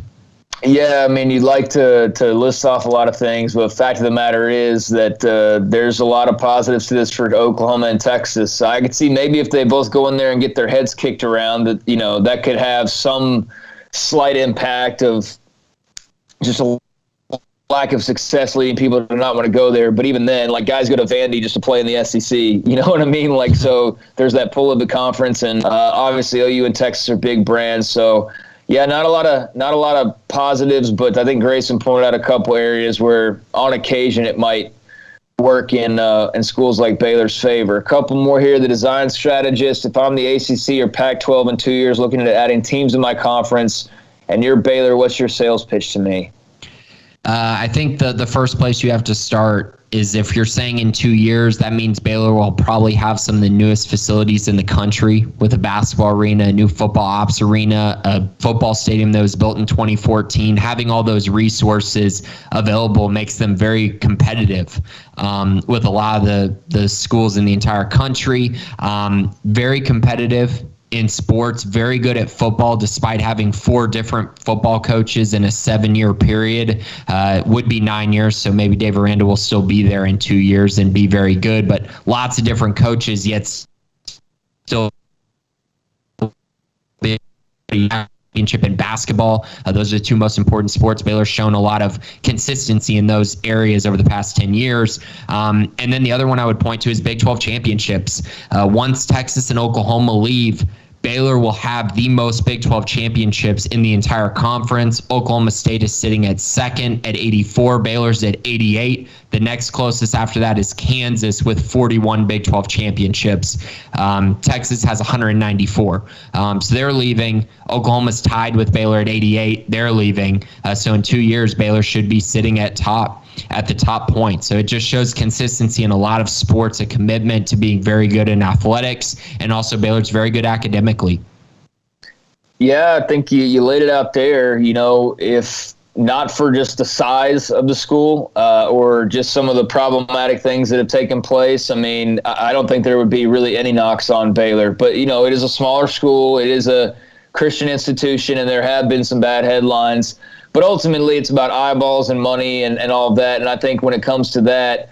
[SPEAKER 2] Yeah, I mean, you'd like to list off a lot of things, but the fact of the matter is that there's a lot of positives to this for Oklahoma and Texas. So I could see maybe if they both go in there and get their heads kicked around, that that could have some slight impact of just a lack of success leading people to not want to go there. But even then, like, guys go to Vandy just to play in the SEC. You know what I mean? Like, so there's that pull of the conference, and obviously OU and Texas are big brands. So yeah, not a lot of positives, but I think Grayson pointed out a couple areas where on occasion it might work in schools like Baylor's favor. A couple more here. The design strategist. If I'm the ACC or Pac-12 in 2 years looking at adding teams in my conference, and you're Baylor, what's your sales pitch to me?
[SPEAKER 3] I think the first place you have to start is if you're saying in 2 years, that means Baylor will probably have some of the newest facilities in the country with a basketball arena, a new football ops arena, a football stadium that was built in 2014. Having all those resources available makes them very competitive with a lot of the schools in the entire country. Very competitive in sports, very good at football, despite having 4 different football coaches in a 7-year period. It would be 9 years, so maybe Dave Aranda will still be there in 2 years and be very good, but lots of different coaches, yet still championship in basketball. Those are the 2 most important sports. Baylor's shown a lot of consistency in those areas over the past 10 years. And then the other one I would point to is Big 12 championships. Once Texas and Oklahoma leave, Baylor will have the most Big 12 championships in the entire conference. Oklahoma State is sitting at second at 84. Baylor's at 88. The next closest after that is Kansas with 41 Big 12 championships. Texas has 194. So they're leaving. Oklahoma's tied with Baylor at 88. They're leaving. So in 2 years, Baylor should be sitting at the top point. So it just shows consistency in a lot of sports, a commitment to being very good in athletics, and also Baylor's very good academically.
[SPEAKER 2] Yeah, I think you laid it out there. If not for just the size of the school or just some of the problematic things that have taken place, I mean, I don't think there would be really any knocks on Baylor. But, it is a smaller school. It is a Christian institution, and there have been some bad headlines. But ultimately, it's about eyeballs and money and all of that. And I think when it comes to that,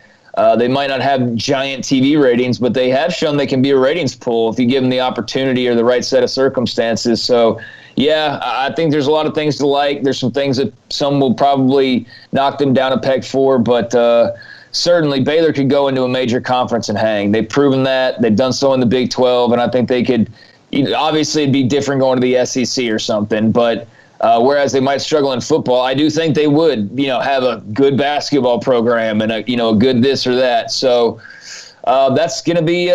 [SPEAKER 2] they might not have giant TV ratings, but they have shown they can be a ratings pool if you give them the opportunity or the right set of circumstances. So, yeah, I think there's a lot of things to like. There's some things that some will probably knock them down a peg for, but certainly Baylor could go into a major conference and hang. They've proven that. They've done so in the Big 12, and I think they could obviously it'd be different going to the SEC or something, but whereas they might struggle in football, I do think they would, have a good basketball program and a good this or that. So that's going to be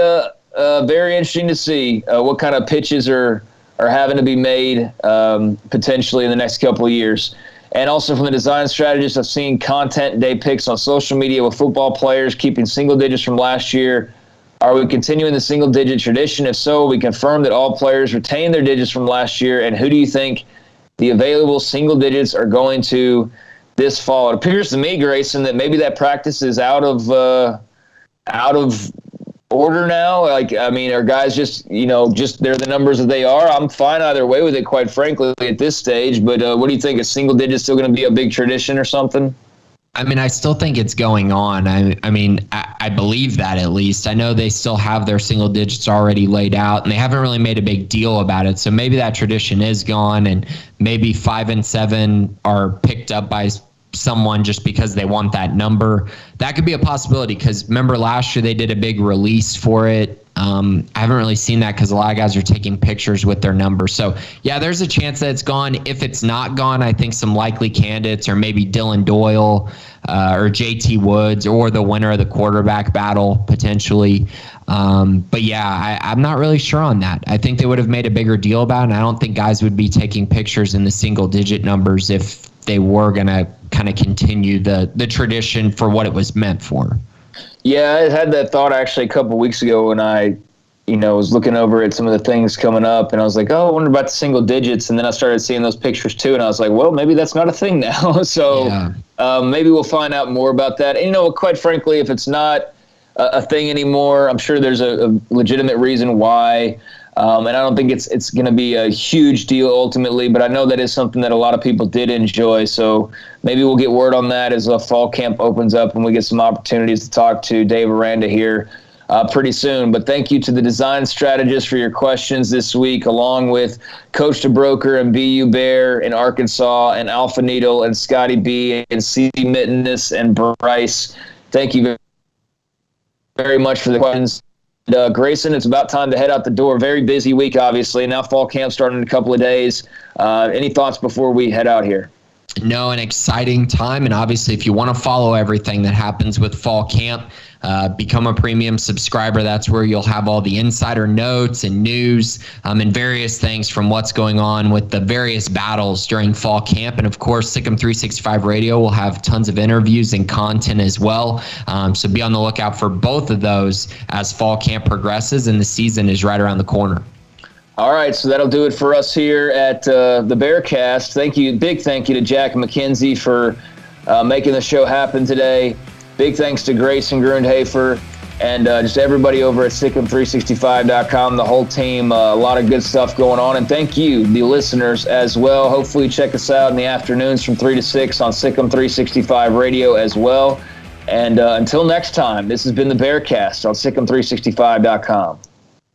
[SPEAKER 2] very interesting to see what kind of pitches are having to be made potentially in the next couple of years. And also from the design strategist, I've seen content day picks on social media with football players keeping single digits from last year. Are we continuing the single digit tradition? If so, we confirm that all players retain their digits from last year. And who do you think the available single digits are going to this fall? It appears to me, Grayson, that maybe that practice is out of order now. Are guys just they're the numbers that they are? I'm fine either way with it, quite frankly, at this stage. But what do you think? Is single digit still going to be a big tradition or something?
[SPEAKER 3] I still think it's going on. I believe that, at least. I know they still have their single digits already laid out, and they haven't really made a big deal about it. So maybe that tradition is gone, and maybe 5 and 7 are picked up by someone just because they want that number. That could be a possibility, because remember last year they did a big release for it. I haven't really seen that because a lot of guys are taking pictures with their number. So, yeah, there's a chance that it's gone. If it's not gone, I think some likely candidates are maybe Dylan Doyle or JT Woods, or the winner of the quarterback battle potentially. But, yeah, I'm not really sure on that. I think they would have made a bigger deal about it, and I don't think guys would be taking pictures in the single-digit numbers if they were going to kind of continue the tradition for what it was meant for.
[SPEAKER 2] Yeah, I had that thought actually a couple of weeks ago when I, was looking over at some of the things coming up, and I was like, oh, I wonder about the single digits. And then I started seeing those pictures too, and I was like, well, maybe that's not a thing now. So maybe we'll find out more about that. And, quite frankly, if it's not a thing anymore, I'm sure there's a legitimate reason why. And I don't think it's going to be a huge deal ultimately, but I know that is something that a lot of people did enjoy. So maybe we'll get word on that as the fall camp opens up and we get some opportunities to talk to Dave Aranda here pretty soon. But thank you to the design strategist for your questions this week, along with Coach DeBroker and BU Bear in Arkansas, and Alpha Needle and Scotty B and C. Mitteness and Bryce. Thank you very much for the questions. Grayson, it's about time to head out the door. Very busy week, obviously. Now fall camp starting in a couple of days. Any thoughts before we head out here?
[SPEAKER 3] No, an exciting time. And obviously, if you want to follow everything that happens with fall camp, become a premium subscriber. That's where you'll have all the insider notes and news and various things from what's going on with the various battles during fall camp. And of course, Sikkim 365 Radio will have tons of interviews and content as well. So be on the lookout for both of those as fall camp progresses and the season is right around the corner.
[SPEAKER 2] All right, so that'll do it for us here at the Bearcast. Big thank you to Jack McKenzie for making the show happen today. Big thanks to Grayson Grundhafer and just everybody over at Sikkim365.com, the whole team. A lot of good stuff going on. And thank you, the listeners, as well. Hopefully check us out in the afternoons from 3 to 6 on Sikkim 365 Radio as well. And until next time, this has been the Bearcast on Sikkim365.com.